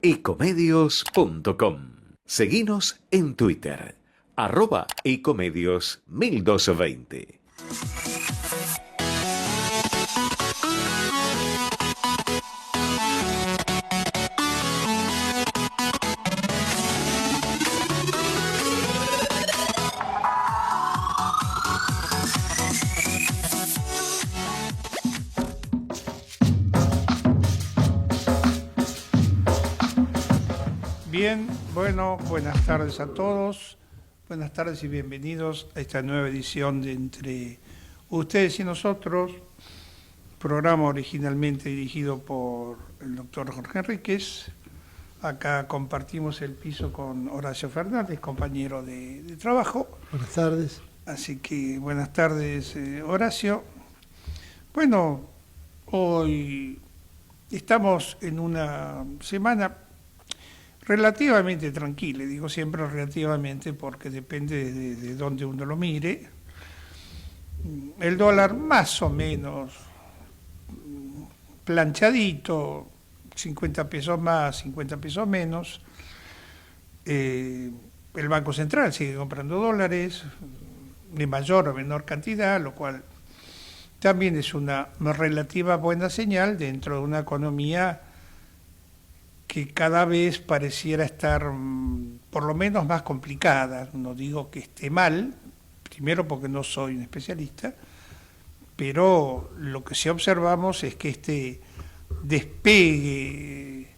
ecomedios.com. Seguinos en Twitter, @ecomedios1220. Bien, bueno, buenas tardes a todos, buenas tardes y bienvenidos a esta nueva edición de Entre Ustedes y Nosotros, programa originalmente dirigido por el doctor Jorge Enríquez. Acá compartimos el piso con Horacio Fernández, compañero de trabajo. Buenas tardes. Así que buenas tardes, Horacio. Bueno, hoy estamos en una semana relativamente tranquila, digo siempre relativamente porque depende de dónde uno lo mire. El dólar más o menos planchadito, 50 pesos más, 50 pesos menos. El Banco Central sigue comprando dólares de mayor o menor cantidad, lo cual también es una relativa buena señal dentro de una economía que cada vez pareciera estar por lo menos más complicada. No digo que esté mal, primero porque no soy un especialista, pero lo que sí observamos es que este despegue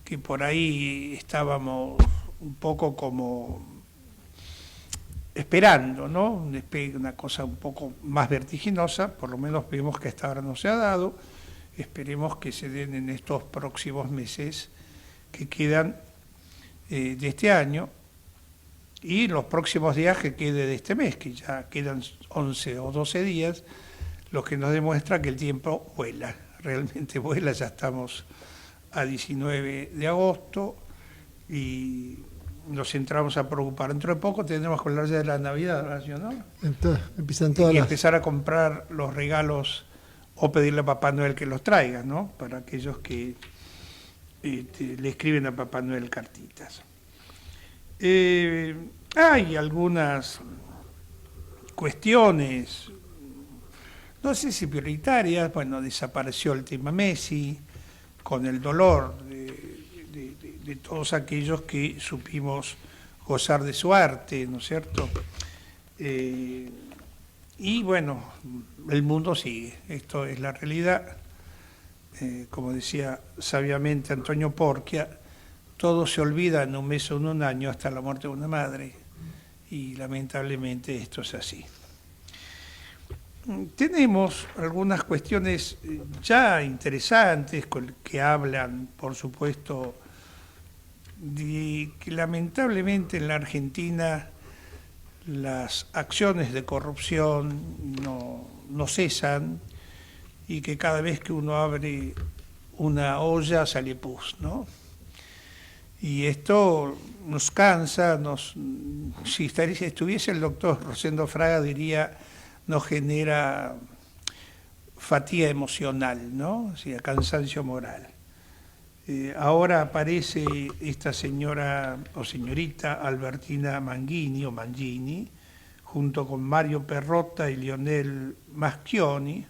que por ahí estábamos un poco como esperando, ¿no? Un despegue, una cosa un poco más vertiginosa, por lo menos vemos que hasta ahora no se ha dado. Esperemos que se den en estos próximos meses que quedan de este año y los próximos días que quede de este mes, que ya quedan 11 o 12 días, lo que nos demuestra que el tiempo vuela, realmente vuela. Ya estamos a 19 de agosto y nos entramos a preocupar. Dentro de poco tendremos que hablar ya de la Navidad, Horacio, ¿no? Entonces, empiezan todas y empezar a comprar los regalos o pedirle a Papá Noel que los traiga, ¿no? Para aquellos que le escriben a Papá Noel cartitas. Hay algunas cuestiones, no sé si prioritarias. Bueno, desapareció el tema Messi, con el dolor de todos aquellos que supimos gozar de su arte, ¿no es cierto? Y bueno, el mundo sigue, esto es la realidad. Como decía sabiamente Antonio Porquia, todo se olvida en un mes o en un año hasta la muerte de una madre, y lamentablemente esto es así. Tenemos algunas cuestiones ya interesantes que hablan, por supuesto, de que lamentablemente en la Argentina las acciones de corrupción no cesan, y que cada vez que uno abre una olla sale pus, ¿no? Y esto nos cansa, si estuviese el doctor Rosendo Fraga diría, nos genera fatiga emocional, ¿no? O sea, cansancio moral. Ahora aparece esta señora o señorita Albertina Mangini o Mangini, junto con Mario Perrotta y Lionel Maschioni,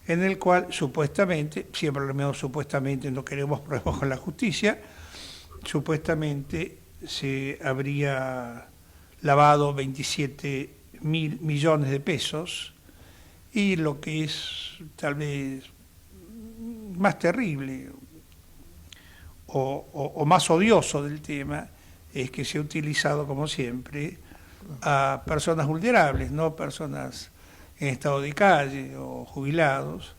en el cual supuestamente, siempre lo mismo supuestamente, no queremos problemas con la justicia, supuestamente se habría lavado 27.000 millones de pesos, y lo que es tal vez más terrible o más odioso del tema es que se ha utilizado, como siempre, a personas vulnerables, no personas en estado de calle o jubilados,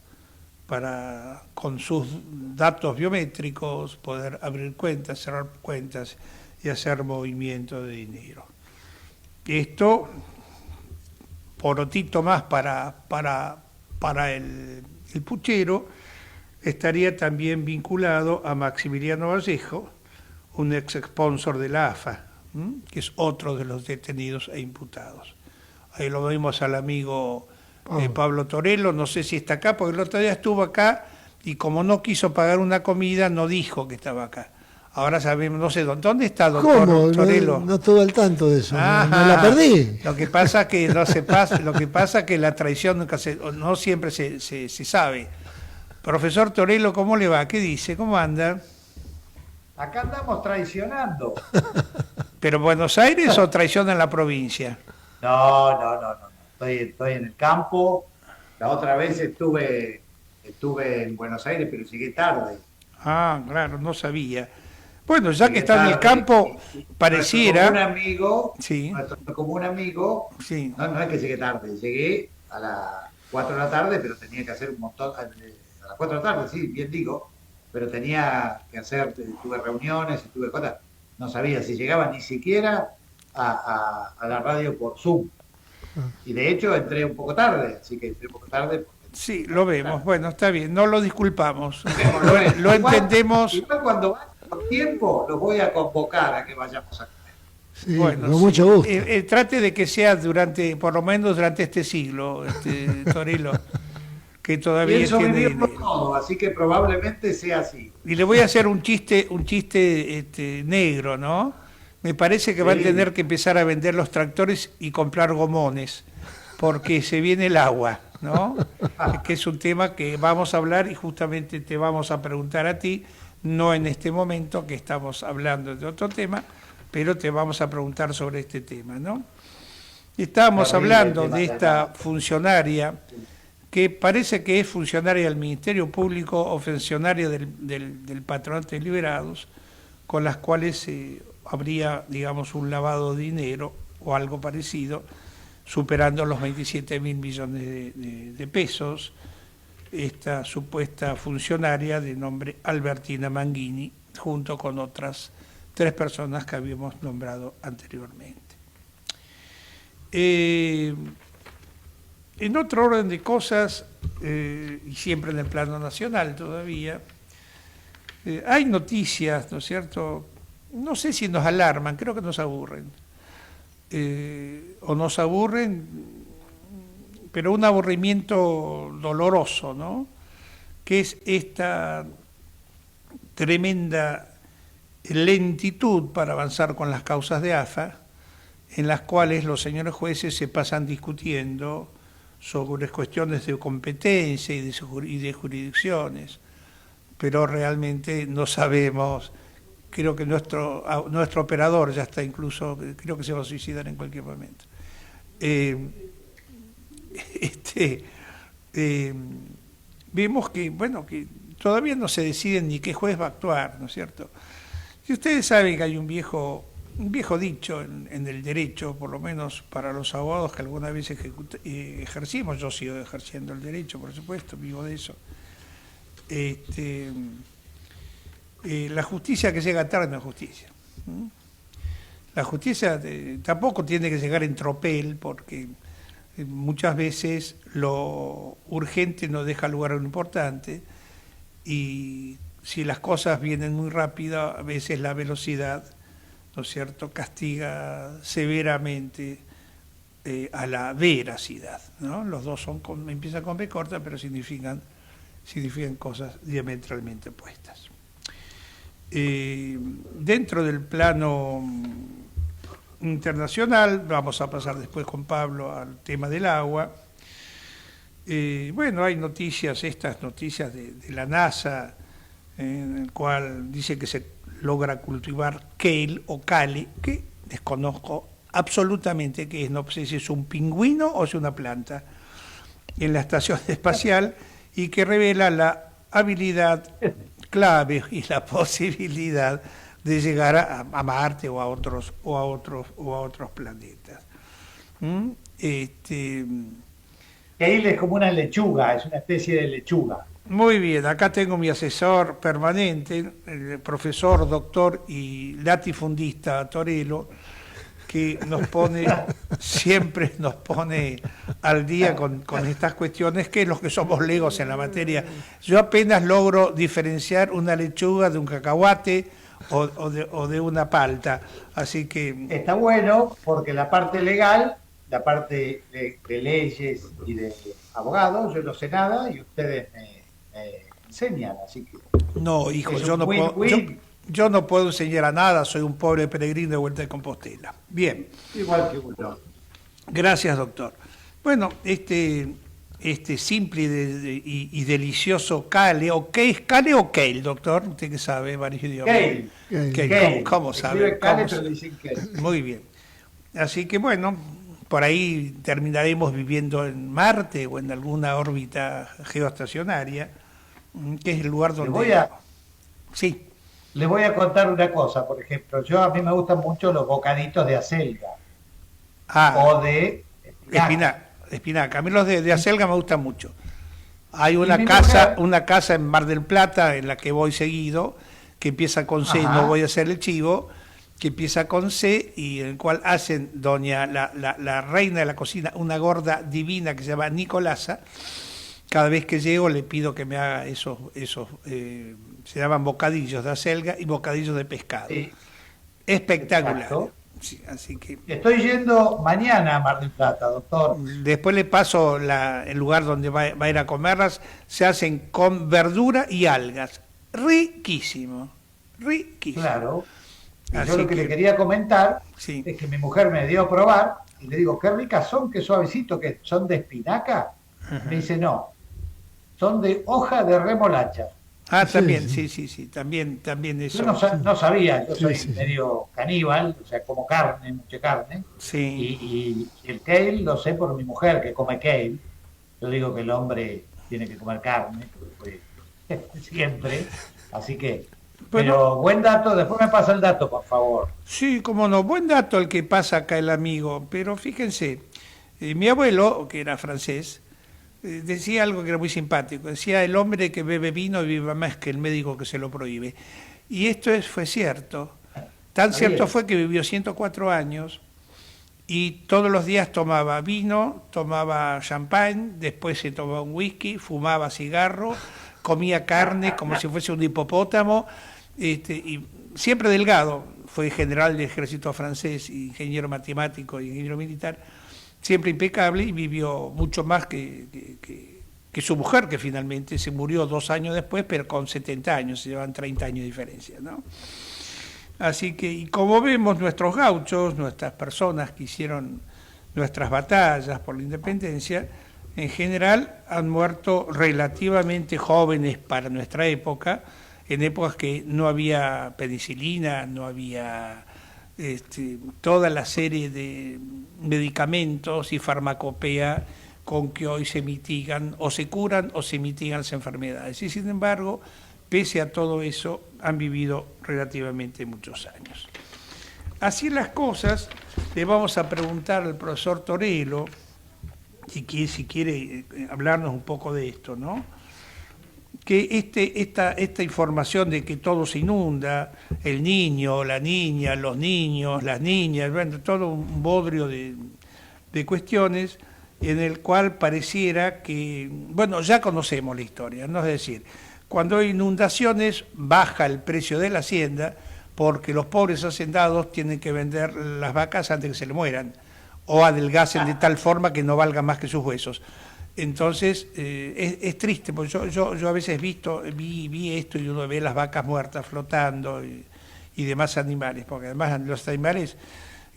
para con sus datos biométricos poder abrir cuentas, cerrar cuentas y hacer movimiento de dinero. Esto, porotito más para el puchero, estaría también vinculado a Maximiliano Vallejo, un ex-sponsor de la AFA, que es otro de los detenidos e imputados. Ahí lo vimos al amigo Pablo Torello, no sé si está acá, porque el otro día estuvo acá y como no quiso pagar una comida, no dijo que estaba acá. Ahora sabemos, no sé, ¿dónde está, doctor ¿Cómo? Torello? No estuve al tanto de eso. Ajá. Me la perdí. Lo que pasa que no se pasa, lo que pasa que la traición no siempre se sabe. Profesor Torello, ¿cómo le va? ¿Qué dice? ¿Cómo anda? Acá andamos traicionando. ¿Pero Buenos Aires o traiciona en la provincia? No. Estoy en el campo. La otra vez estuve en Buenos Aires, pero llegué tarde. Ah, claro, no sabía. Bueno, ya que Llegué está en el tarde campo, y pareciera... Nuestro común amigo, Sí. no es que llegué tarde, llegué a las 4 de la tarde, pero tenía que hacer un montón, a las 4 de la tarde, sí, bien digo, pero tenía que hacer, tuve reuniones, tuve cosas, no sabía si llegaba ni siquiera a la radio por Zoom. Y de hecho entré un poco tarde, así que entré un poco tarde. Sí, lo vemos. Bueno, está bien, no lo disculpamos. Lo Igual- entendemos. Igual cuando vaya con tiempo, los voy a convocar a que vayamos a comer. Sí, Bueno, con sí. mucho gusto. Trate de que sea por lo menos durante este siglo, Torello, que todavía Pienso tiene vivirlo dinero. todo, así que probablemente sea así. Y le voy a hacer un chiste negro, ¿no? Me parece que va a Sí. tener que empezar a vender los tractores y comprar gomones, porque se viene el agua, ¿no? Que es un tema que vamos a hablar y justamente te vamos a preguntar a ti, no en este momento que estamos hablando de otro tema, pero te vamos a preguntar sobre este tema, ¿no? Estábamos Terrible hablando tema de del esta agua. funcionaria que parece que es funcionaria del Ministerio Público o funcionaria del Patronato de Liberados, con las cuales habría, digamos, un lavado de dinero o algo parecido, superando los 27.000 millones de pesos, esta supuesta funcionaria de nombre Albertina Manghini, junto con otras 3 personas que habíamos nombrado anteriormente. En otro orden de cosas, y siempre en el plano nacional todavía, hay noticias, ¿no es cierto? No sé si nos alarman, creo que nos aburren. O nos aburren, pero un aburrimiento doloroso, ¿no? Que es esta tremenda lentitud para avanzar con las causas de AFA, en las cuales los señores jueces se pasan discutiendo sobre cuestiones de competencia y de jurisdicciones, pero realmente no sabemos. Creo que nuestro operador ya está incluso, creo que se va a suicidar en cualquier momento. Vemos que, bueno, que todavía no se deciden ni qué juez va a actuar, ¿no es cierto? Si ustedes saben que hay un viejo dicho en el derecho, por lo menos para los abogados que alguna vez ejercimos, yo sigo ejerciendo el derecho, por supuesto, vivo de eso. La justicia que llega tarde no es justicia. La justicia tampoco tiene que llegar en tropel, porque muchas veces lo urgente no deja lugar a lo importante, y si las cosas vienen muy rápido, a veces la velocidad, ¿no es cierto?, castiga severamente a la veracidad, ¿no? Los dos empiezan con B corta, pero significan cosas diametralmente opuestas. Dentro del plano internacional, vamos a pasar después con Pablo al tema del agua. Bueno, hay estas noticias de la NASA, en el cual dice que se logra cultivar kale o kale, que desconozco absolutamente qué es, no sé si es un pingüino o es una planta, en la estación espacial, y que revela la habilidad clave y la posibilidad de llegar a Marte o a otros planetas. Kale es como una lechuga, es una especie de lechuga. Muy bien, acá tengo mi asesor permanente, el profesor, doctor y latifundista Torello, que siempre nos pone al día con estas cuestiones, que los que somos legos en la materia. Yo apenas logro diferenciar una lechuga de un cacahuate o de una palta, así que... Está bueno porque la parte legal, la parte de leyes y de abogados, yo no sé nada y ustedes me enseñan, así que No, hijo, es yo un no puedo... win-win. Yo no puedo enseñar a nada, soy un pobre peregrino de vuelta de Compostela. Bien, Igual que uno. gracias, doctor. Bueno, este simple y delicioso cale, ¿o qué es cale o kale, doctor? Usted que sabe varios idiomas. Kale. Kale, Kale. ¿cómo Se sabe? escribe Kale, ¿Cómo pero sabe? dicen Kale. Muy bien. Así que bueno, por ahí terminaremos viviendo en Marte o en alguna órbita geoestacionaria, que es el lugar donde... Sí. Les voy a contar una cosa, por ejemplo. A mí me gustan mucho los bocaditos de acelga o de espinaca. A mí los de acelga me gustan mucho. Hay mi una mujer- casa en Mar del Plata en la que voy seguido, que empieza con C, Ajá. no voy a hacer el chivo, que empieza con C y en el cual hacen la reina de la cocina, una gorda divina que se llama Nicolasa. Cada vez que llego le pido que me haga se llaman bocadillos de acelga y bocadillos de pescado. Sí, Espectacular. exacto. Sí, así que Estoy yendo mañana a Mar del Plata, doctor. después le paso el lugar donde va a ir a comerlas. Se hacen con verdura y algas. Riquísimo. Riquísimo. Claro. Y Así yo lo que que- le quería comentar Sí. es que mi mujer me dio a probar y le digo, qué ricas son, qué suavecito, que son de espinaca. Me dice, no, son de hoja de remolacha. Ah, Sí, también, sí. sí, también eso. Yo no sabía, yo Sí, soy sí. medio caníbal, o sea, como carne, mucha carne. Sí. Y el kale lo sé por mi mujer que come kale. Yo digo que el hombre tiene que comer carne, porque siempre. Así que, Bueno. pero buen dato, después me pasa el dato, por favor. Sí, cómo no. Buen dato el que pasa acá el amigo. Pero fíjense, mi abuelo, que era francés, decía algo que era muy simpático. Decía, el hombre que bebe vino vive más que el médico que se lo prohíbe. Y esto fue cierto. Tan Está cierto bien. fue que vivió 104 años y todos los días tomaba vino, tomaba champán, después se tomaba un whisky, fumaba cigarro, comía carne como si fuese un hipopótamo, y siempre delgado. Fue general del ejército francés, ingeniero matemático, ingeniero militar, siempre impecable y vivió mucho más que su mujer, que finalmente se murió 2 años después, pero con 70 años, se llevan 30 años de diferencia, ¿no? Así que, y como vemos, nuestros gauchos, nuestras personas que hicieron nuestras batallas por la independencia, en general han muerto relativamente jóvenes para nuestra época, en épocas que no había penicilina, no había toda la serie de medicamentos y farmacopea con que hoy se mitigan o se curan o se mitigan las enfermedades. Y sin embargo, pese a todo eso, han vivido relativamente muchos años. Así las cosas, le vamos a preguntar al profesor Torello, si quiere hablarnos un poco de esto, ¿no? Que esta información de que todo se inunda, el niño, la niña, los niños, las niñas, bueno, todo un bodrio de cuestiones en el cual pareciera que, bueno, ya conocemos la historia, ¿no? Es decir, cuando hay inundaciones baja el precio de la hacienda porque los pobres hacendados tienen que vender las vacas antes que se le mueran o adelgacen de tal forma que no valgan más que sus huesos. Entonces, es triste, porque yo a veces vi esto y uno ve las vacas muertas flotando y demás animales, porque además los animales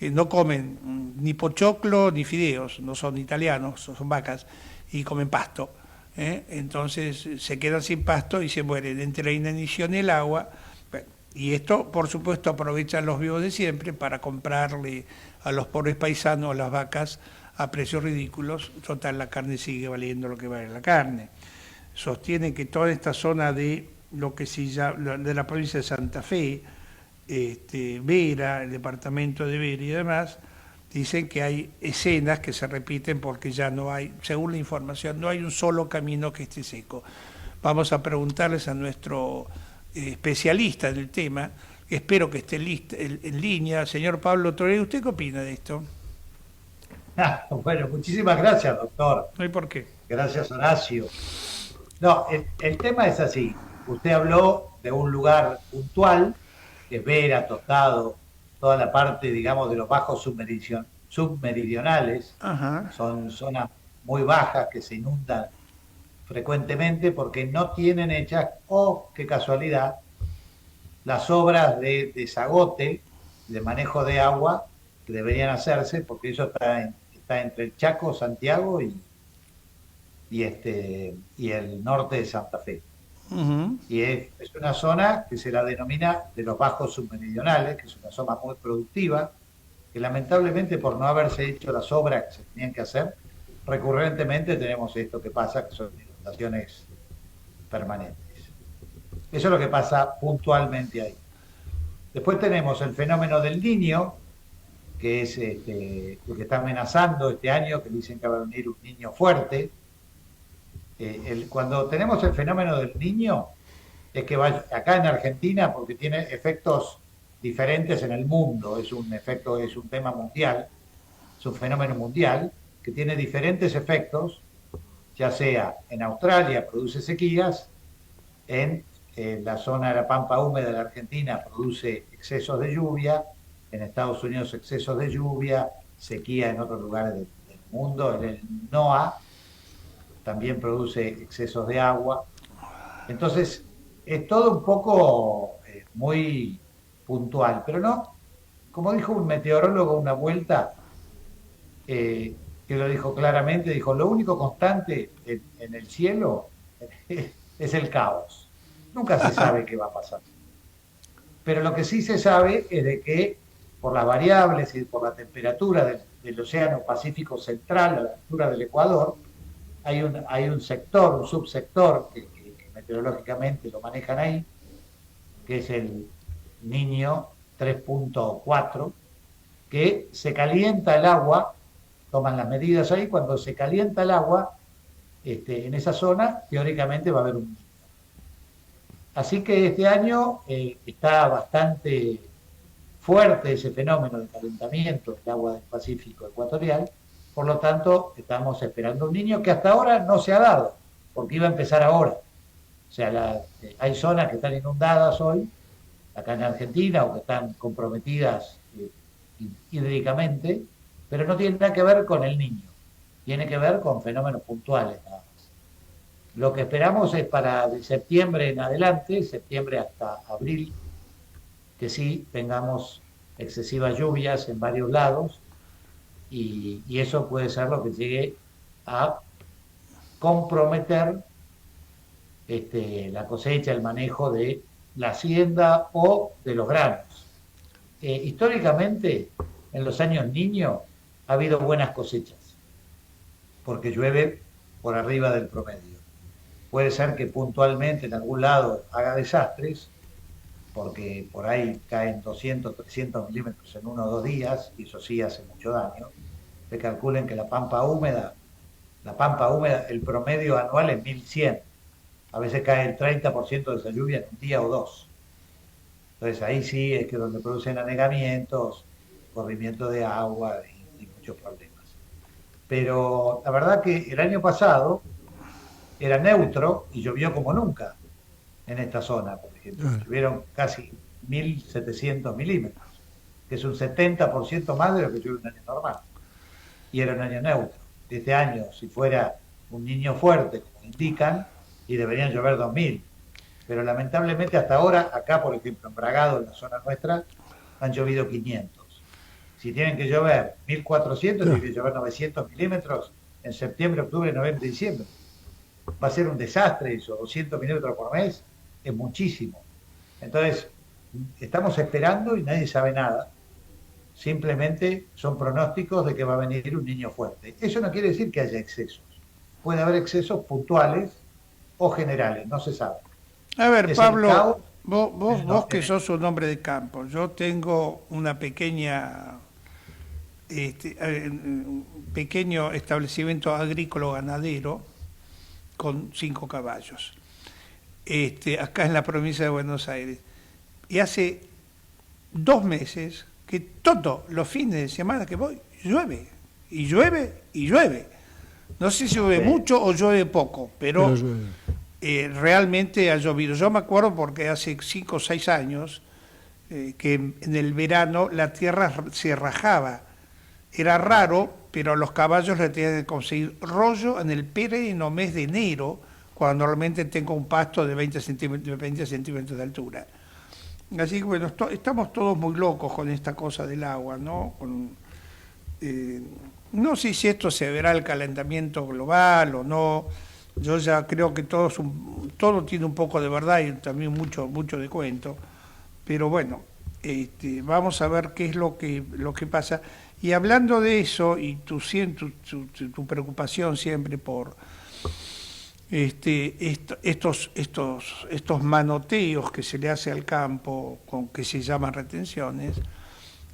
no comen ni pochoclo ni fideos, no son italianos, son vacas, y comen pasto. Entonces se quedan sin pasto y se mueren entre la inanición y el agua. Bueno, y esto, por supuesto, aprovechan los vivos de siempre para comprarle a los pobres paisanos las vacas a precios ridículos. Total, la carne sigue valiendo lo que vale la carne. Sostienen que toda esta zona de lo que se llama, de la provincia de Santa Fe, Vera, el departamento de Vera y demás, dicen que hay escenas que se repiten porque ya no hay, según la información, no hay un solo camino que esté seco. Vamos a preguntarles a nuestro especialista del tema, espero que esté en línea, señor Pablo Torello. ¿Usted qué opina de esto? Bueno, muchísimas gracias, doctor. No hay por qué. Gracias, Horacio. No, el tema es así. Usted habló de un lugar puntual, que es Vera, Tostado, toda la parte, digamos, de los bajos submeridionales. Ajá. Son zonas muy bajas que se inundan frecuentemente porque no tienen hechas, qué casualidad, las obras de desagote, de manejo de agua, que deberían hacerse, porque eso está entre el Chaco, Santiago y el norte de Santa Fe. Ujú. Y es una zona que se la denomina de los bajos submeridionales, que es una zona muy productiva, que lamentablemente por no haberse hecho las obras que se tenían que hacer, recurrentemente tenemos esto que pasa, que son inundaciones permanentes. Eso es lo que pasa puntualmente ahí. Después tenemos el fenómeno del Niño, que es el que está amenazando este año, que dicen que va a venir un niño fuerte. Cuando tenemos el fenómeno del Niño, es que acá en Argentina, porque tiene efectos diferentes en el mundo, es un tema mundial, es un fenómeno mundial que tiene diferentes efectos, ya sea en Australia produce sequías, en la zona de la pampa húmeda de la Argentina produce excesos de lluvia, en Estados Unidos excesos de lluvia, sequía en otros lugares del mundo, en el NOAA también produce excesos de agua. Entonces, es todo un poco muy puntual, pero no, como dijo un meteorólogo una vuelta, que lo dijo claramente, dijo, lo único constante en el cielo es el caos. Nunca se sabe qué va a pasar. Pero lo que sí se sabe es de que por las variables y por la temperatura del Océano Pacífico Central, a la altura del Ecuador, hay un sector, un subsector que meteorológicamente lo manejan ahí, que es el Niño 3.4, que se calienta el agua, toman las medidas ahí, cuando se calienta el agua, en esa zona, teóricamente va a haber un niño. Así que este año está bastante fuerte ese fenómeno de calentamiento del agua del Pacífico ecuatorial, por lo tanto estamos esperando un niño que hasta ahora no se ha dado, porque iba a empezar ahora. O sea, hay zonas que están inundadas hoy, acá en Argentina, o que están comprometidas hídricamente, pero no tiene nada que ver con el niño, tiene que ver con fenómenos puntuales nada más. Lo que esperamos es para de septiembre en adelante, septiembre hasta abril, que sí tengamos excesivas lluvias en varios lados, y eso puede ser lo que llegue a comprometer la cosecha, el manejo de la hacienda o de los granos. Históricamente, en los años niños, ha habido buenas cosechas, porque llueve por arriba del promedio. Puede ser que puntualmente en algún lado haga desastres, porque por ahí caen 200, 300 milímetros en 1 o 2 días, y eso sí hace mucho daño. Se calculen que la pampa húmeda, el promedio anual es 1100. A veces cae el 30% de esa lluvia en un día o dos. Entonces ahí sí es que donde producen anegamientos, corrimiento de agua y muchos problemas. Pero la verdad que el año pasado era neutro y llovió como nunca en esta zona, por ejemplo. Llovieron casi 1700 milímetros, que es un 70% más de lo que llueve un año normal. Y era un año neutro. Este año, si fuera un niño fuerte, como indican, y deberían llover 2000. Pero lamentablemente hasta ahora, acá por ejemplo en Bragado, en la zona nuestra, han llovido 500. Si tienen que llover 1400, tienen que llover 900 milímetros en septiembre, octubre, noviembre y diciembre. Va a ser un desastre eso, 200 milímetros por mes, es muchísimo. Entonces, estamos esperando y nadie sabe nada. Simplemente son pronósticos de que va a venir un niño fuerte. Eso no quiere decir que haya excesos. Puede haber excesos puntuales o generales, no se sabe. A ver, Es Pablo, vos que sos un hombre de campo, yo tengo una pequeña, un pequeño establecimiento agrícola ganadero con 5 caballos, acá en la provincia de Buenos Aires. Y hace 2 meses que todos los fines de semana que voy, llueve, y llueve, y llueve. No sé si llueve mucho o llueve poco, pero realmente ha llovido. Yo me acuerdo porque hace 5 o 6 años que en el verano la tierra se rajaba. Era raro, pero los caballos le tenían que conseguir rollo en el pleno mes de enero, cuando normalmente tengo un pasto de 20 centímetros de altura. Así que bueno, estamos todos muy locos con esta cosa del agua, ¿no? Eh, no sé si esto se verá el calentamiento global o no. Yo ya creo que todo tiene un poco de verdad y también mucho de cuento. Pero bueno, vamos a ver qué es lo que pasa. Y hablando de eso, y tu preocupación siempre por estos manoteos que se le hace al campo, que se llaman retenciones,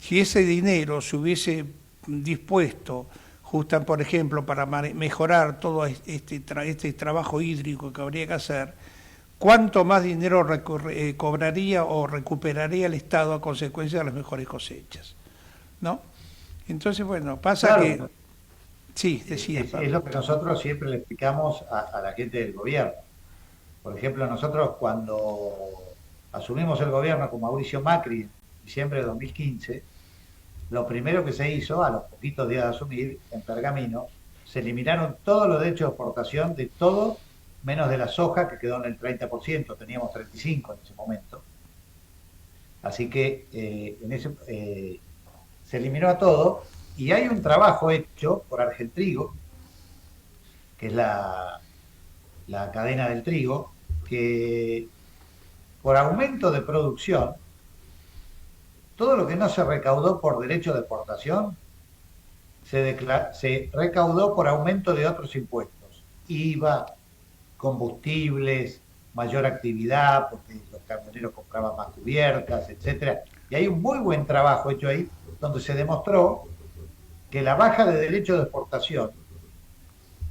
si ese dinero se hubiese dispuesto, justo por ejemplo, para mejorar todo este trabajo hídrico que habría que hacer, ¿cuánto más dinero cobraría o recuperaría el Estado a consecuencia de las mejores cosechas? ¿No? Entonces, bueno, pasa Claro, que... Sí, decía. es lo que nosotros siempre le explicamos a la gente del gobierno. Por ejemplo, nosotros cuando asumimos el gobierno con Mauricio Macri en diciembre de 2015, lo primero que se hizo, a los poquitos días de asumir, en Pergamino, se eliminaron todos los derechos de exportación de todo, menos de la soja, que quedó en el 30%, teníamos 35% en ese momento. Así que se eliminó a todo, y hay un trabajo hecho por Argentrigo, que es la cadena del trigo, que por aumento de producción, todo lo que no se recaudó por derecho de exportación, se recaudó por aumento de otros impuestos, IVA, combustibles, mayor actividad, porque los camioneros compraban más cubiertas, etcétera. Y hay un muy buen trabajo hecho ahí, donde se demostró que la baja de derecho de exportación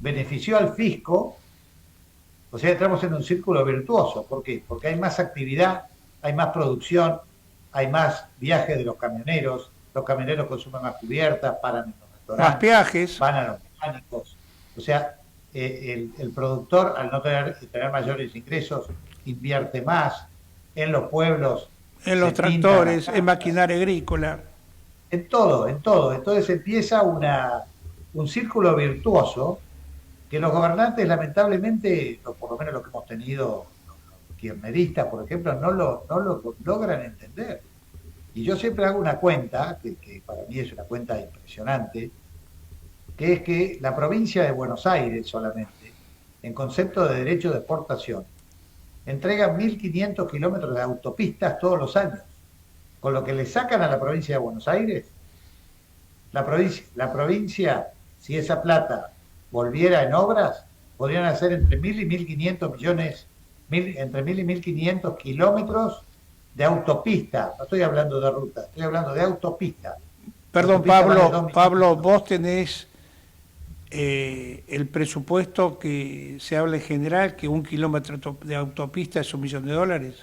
benefició al fisco. O sea, entramos en un círculo virtuoso. ¿Por qué? Porque hay más actividad, hay más producción, hay más viajes de los camioneros consumen más cubiertas, paran en los restaurantes, Más peajes. van a los mecánicos. O sea, el productor, al no tener mayores ingresos, invierte más en los pueblos, En los tractores, en maquinaria agrícola. en todo, en todo. Entonces empieza un círculo virtuoso que los gobernantes, lamentablemente, o por lo menos lo que hemos tenido, los kirchneristas, por ejemplo, no lo logran entender. Y yo siempre hago una cuenta, que para mí es una cuenta impresionante, que es que la provincia de Buenos Aires solamente, en concepto de derecho de exportación, entrega 1.500 kilómetros de autopistas todos los años. Con lo que le sacan a la provincia de Buenos Aires, la provincia, si esa plata volviera en obras, podrían hacer entre 1.000 y 1.500 millones, entre 1.000 y 1.500 kilómetros de autopista. No estoy hablando de ruta, estoy hablando de autopista. Perdón, Autopista Pablo, vos tenés el presupuesto que se habla en general, que un kilómetro de autopista es $1.000.000.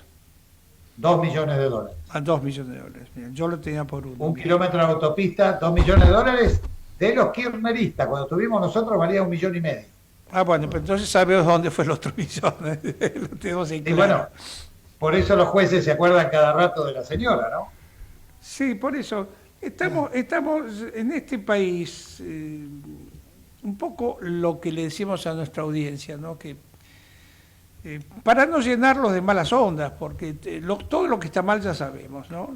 2 millones de dólares. A $2.000.000. Mira, yo lo tenía por uno. Un kilómetro de autopista, 2 millones de dólares. De los kirchneristas, cuando tuvimos nosotros, valía 1,5 millones. Ah, bueno, pues entonces sabemos dónde fue el otro millón. Lo tenemos en Y claro. bueno, por eso los jueces se acuerdan cada rato de la señora, ¿no? Sí, por eso. Estamos en este país, un poco lo que le decimos a nuestra audiencia, ¿no? Que para no llenarlos de malas ondas, porque todo lo que está mal ya sabemos, ¿no?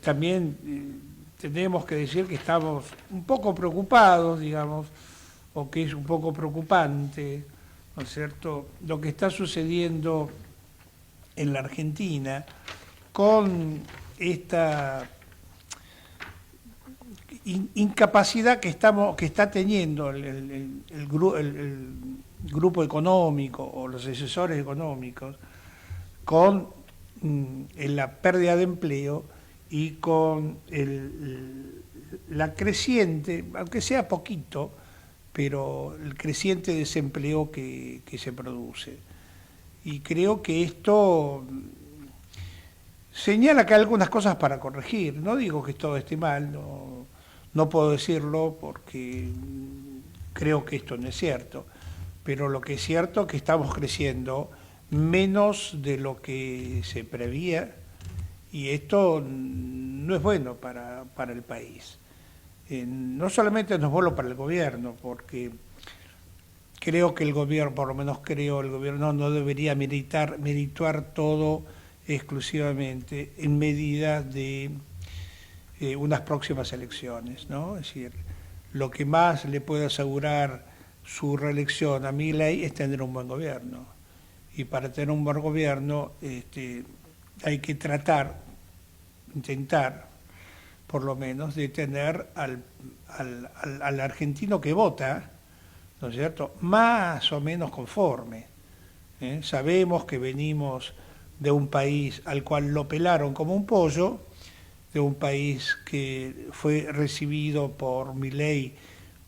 También tenemos que decir que estamos un poco preocupados, digamos, o que es un poco preocupante, ¿no es cierto?, lo que está sucediendo en la Argentina con esta incapacidad que está teniendo el grupo económico o los asesores económicos con la pérdida de empleo y con la creciente, aunque sea poquito, pero el creciente desempleo que se produce. Y creo que esto señala que hay algunas cosas para corregir. No digo que todo esté mal, no puedo decirlo porque creo que esto no es cierto, pero lo que es cierto es que estamos creciendo menos de lo que se prevía y esto no es bueno para el país. No solamente no es bueno para el gobierno, porque creo que el gobierno, por lo menos creo, el gobierno no debería merituar todo exclusivamente en medida de unas próximas elecciones, ¿no? Es decir, lo que más le puede asegurar su reelección a Milei es tener un buen gobierno. Y para tener un buen gobierno hay que intentar, por lo menos, de tener al argentino que vota, ¿no es cierto?, más o menos conforme. Sabemos que venimos de un país al cual lo pelaron como un pollo, de un país que fue recibido por Milei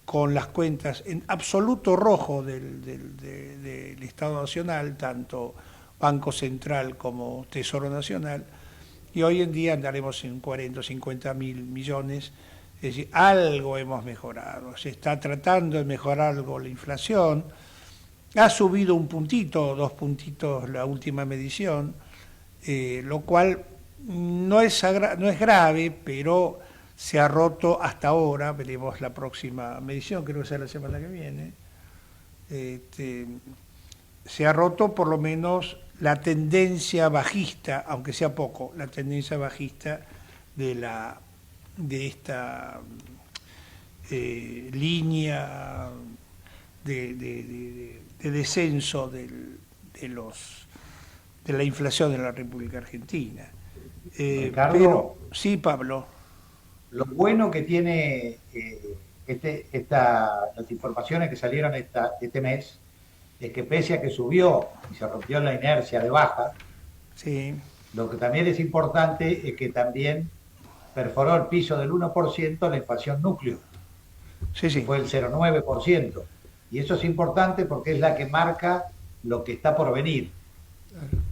con las cuentas en absoluto rojo del Estado Nacional, tanto Banco Central como Tesoro Nacional, y hoy en día andaremos en 40 o 50 mil millones, es decir, algo hemos mejorado, se está tratando de mejorar algo la inflación, ha subido 1 puntito, 2 puntitos la última medición, lo cual no es grave, pero se ha roto hasta ahora, veremos la próxima medición, creo que será la semana que viene, se ha roto por lo menos la tendencia bajista, aunque sea poco, la tendencia bajista de esta línea de descenso de la inflación en la República Argentina. Ricardo, Pero sí, Pablo. lo bueno que tiene las informaciones que salieron este mes es que pese a que subió y se rompió la inercia de baja, Sí. lo que también es importante es que también perforó el piso del 1% la inflación núcleo, Sí, sí. fue el 0,9%. Y eso es importante porque es la que marca lo que está por venir.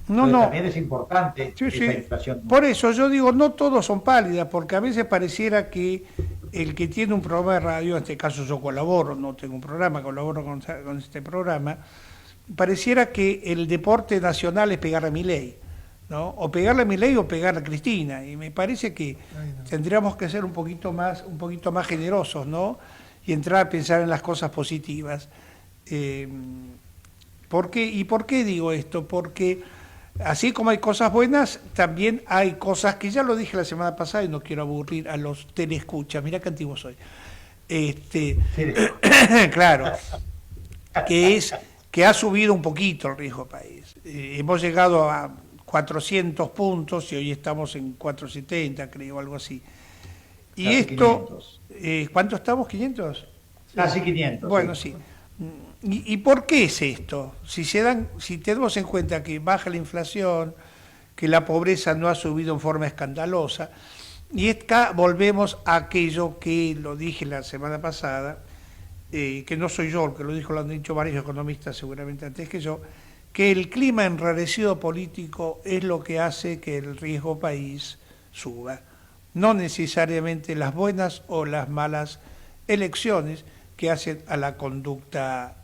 No, Entonces, no. también es importante Sí, esa sí. inflación núcleo. Por eso yo digo, no todos son pálidas, porque a veces pareciera que el que tiene un programa de radio, en este caso yo colaboro, no tengo un programa, colaboro con este programa, pareciera que el deporte nacional es pegarle a Milei, ¿no? O pegarle a Milei o pegarle a Cristina, y me parece que tendríamos que ser un poquito más generosos, ¿no? Y entrar a pensar en las cosas positivas. ¿Por qué? ¿Y por qué digo esto? Porque así como hay cosas buenas, también hay cosas que ya lo dije la semana pasada y no quiero aburrir a los teleescuchas, mirá qué antiguo soy. Claro, que ha subido un poquito el riesgo país. Hemos llegado a 400 puntos y hoy estamos en 470, creo, algo así. Y Casi esto, 500. ¿Cuánto estamos? ¿500? Casi 500. Bueno, sí. ¿Y por qué es esto? Si tenemos en cuenta que baja la inflación, que la pobreza no ha subido en forma escandalosa, y acá volvemos a aquello que lo dije la semana pasada, que no soy yo, que lo han dicho varios economistas seguramente antes que yo, que el clima enrarecido político es lo que hace que el riesgo país suba. No necesariamente las buenas o las malas elecciones que hacen a la conducta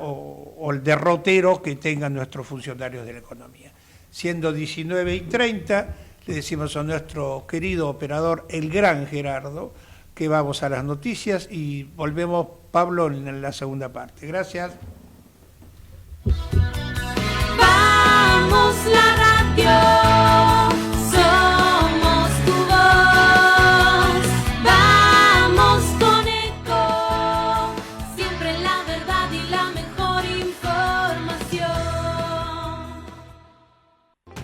o el derrotero que tengan nuestros funcionarios de la economía. Siendo 19:30, le decimos a nuestro querido operador, el gran Gerardo, que vamos a las noticias y volvemos, Pablo, en la segunda parte. Gracias. Vamos la radio, somos tu voz, vamos con eco, siempre la verdad y la mejor información.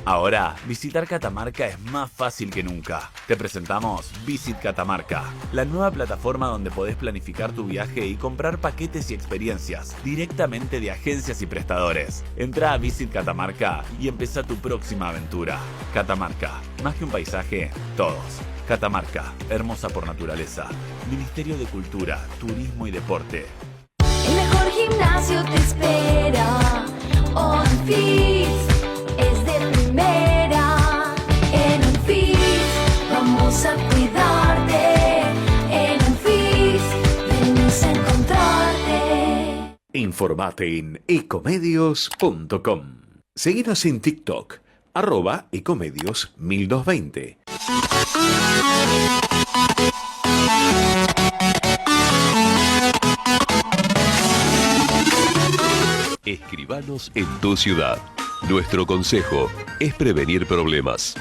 Ahora, visitar Catamarca es más fácil que nunca. Te presentamos Visit Catamarca, la nueva plataforma donde podés planificar tu viaje y comprar paquetes y experiencias directamente de agencias y prestadores. Entrá a Visit Catamarca y empezá tu próxima aventura. Catamarca, más que un paisaje, todos. Catamarca, hermosa por naturaleza. Ministerio de Cultura, Turismo y Deporte. El mejor gimnasio te espera, OnFit es de primera, en OnFit vamos a cuidarte, en OnFit venimos a encontrarte. Informate en ecomedios.com. Seguinos en TikTok, @ecomedios1220. Escribanos en tu ciudad. Nuestro consejo es prevenir problemas.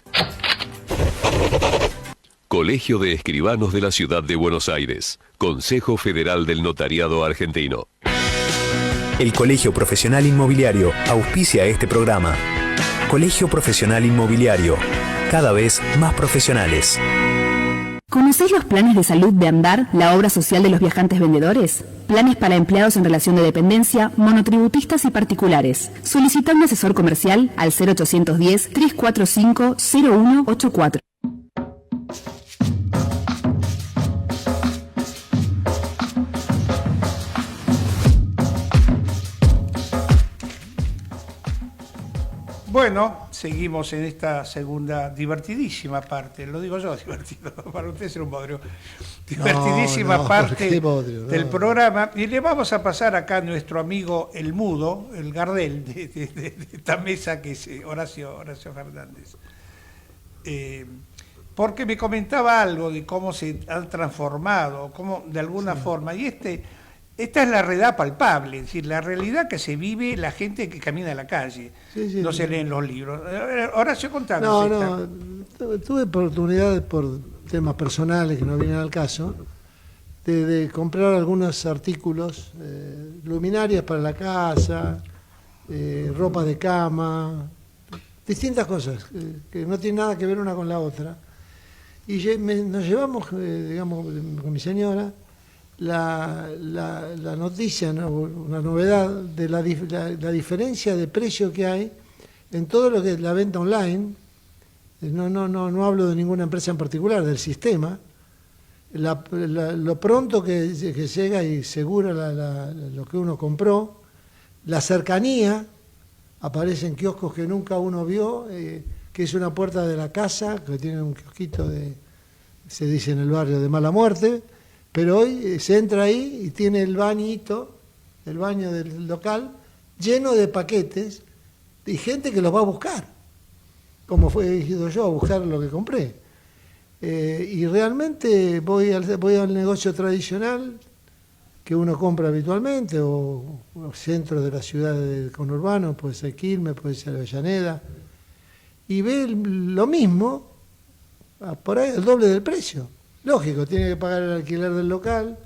Colegio de Escribanos de la Ciudad de Buenos Aires. Consejo Federal del Notariado Argentino. El Colegio Profesional Inmobiliario auspicia este programa. Colegio Profesional Inmobiliario, cada vez más profesionales. ¿Conocés los planes de salud de Andar, la obra social de los viajantes vendedores? Planes para empleados en relación de dependencia, monotributistas y particulares. Solicita un asesor comercial al 0810-345-0184. Bueno, seguimos en esta segunda divertidísima parte, lo digo yo, divertido, para usted ser un bodrio, divertidísima parte del programa, y le vamos a pasar acá a nuestro amigo el mudo, el Gardel de esta mesa, que es Horacio Fernández, porque me comentaba algo de cómo se han transformado, cómo de alguna forma, y esta es la realidad palpable, es decir, la realidad que se vive la gente que camina en la calle, no se leen los libros. Horacio, contame. Tuve oportunidad por temas personales que no vienen al caso, de comprar algunos artículos, luminarias para la casa, ropa de cama, distintas cosas que no tienen nada que ver una con la otra. Y nos llevamos, digamos, con mi señora, la noticia, ¿no? Una novedad de la diferencia de precio que hay en todo lo que es la venta online. No hablo de ninguna empresa en particular, del sistema. Lo pronto que llega y segura lo que uno compró, la cercanía, aparecen kioscos que nunca uno vio, que es una puerta de la casa, que tiene un kiosquito se dice en el barrio, de mala muerte. Pero hoy se entra ahí y tiene el baño del local, lleno de paquetes y gente que los va a buscar, como fue ido yo a buscar lo que compré. Y realmente voy al negocio tradicional que uno compra habitualmente, o centro de la ciudad del conurbano, puede ser Quilmes, puede ser Avellaneda, y ve lo mismo, por ahí el doble del precio. Lógico, tiene que pagar el alquiler del local,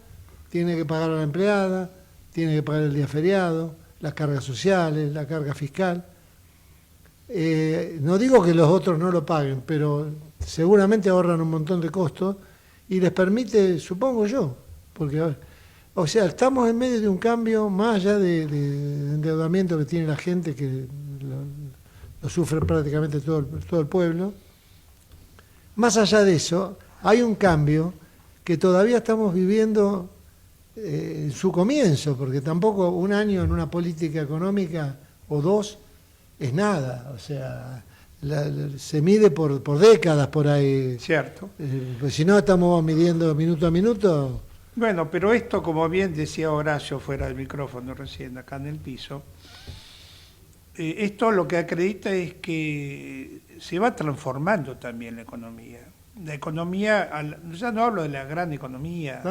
tiene que pagar a la empleada, tiene que pagar el día feriado, las cargas sociales, la carga fiscal. No digo que los otros no lo paguen, pero seguramente ahorran un montón de costos y les permite, supongo yo, porque, o sea, estamos en medio de un cambio más allá de endeudamiento que tiene la gente, que lo sufre prácticamente todo el pueblo. Más allá de eso, hay un cambio que todavía estamos viviendo en su comienzo, porque tampoco un año en una política económica o dos es nada, o sea, se mide por décadas por ahí. Cierto. Pues si no estamos midiendo minuto a minuto. Bueno, pero esto, como bien decía Horacio fuera del micrófono recién, acá en el piso, esto lo que acredita es que se va transformando también la economía. La economía, ya no hablo de la gran economía.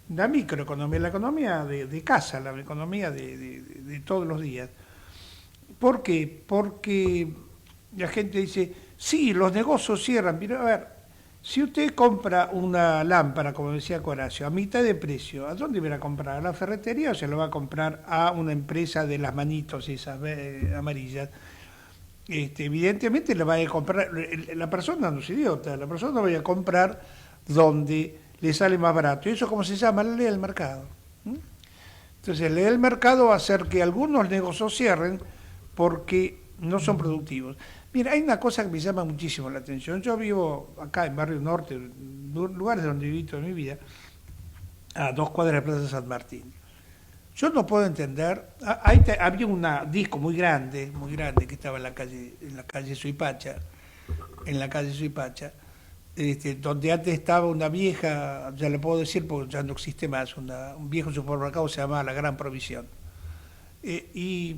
La microeconomía, la economía de casa, la economía de todos los días. ¿Por qué? Porque la gente dice, sí, los negocios cierran, pero a ver, si usted compra una lámpara, como decía Horacio, a mitad de precio, ¿a dónde va a comprar? ¿A la ferretería o se lo va a comprar a una empresa de las manitos esas amarillas? Evidentemente le va a comprar, la persona no es idiota, la persona va a comprar donde le sale más barato. ¿Y eso cómo se llama? La ley del mercado. Entonces, la ley del mercado va a hacer que algunos negocios cierren porque no son productivos. Mira, hay una cosa que me llama muchísimo la atención. Yo vivo acá en Barrio Norte, lugares donde he vivido toda mi vida, a 2 cuadras de Plaza San Martín. Yo no puedo entender, había un disco muy grande que estaba en la calle Suipacha, donde antes estaba una vieja, ya le puedo decir porque ya no existe más, un viejo supermercado se llamaba La Gran Provisión. Y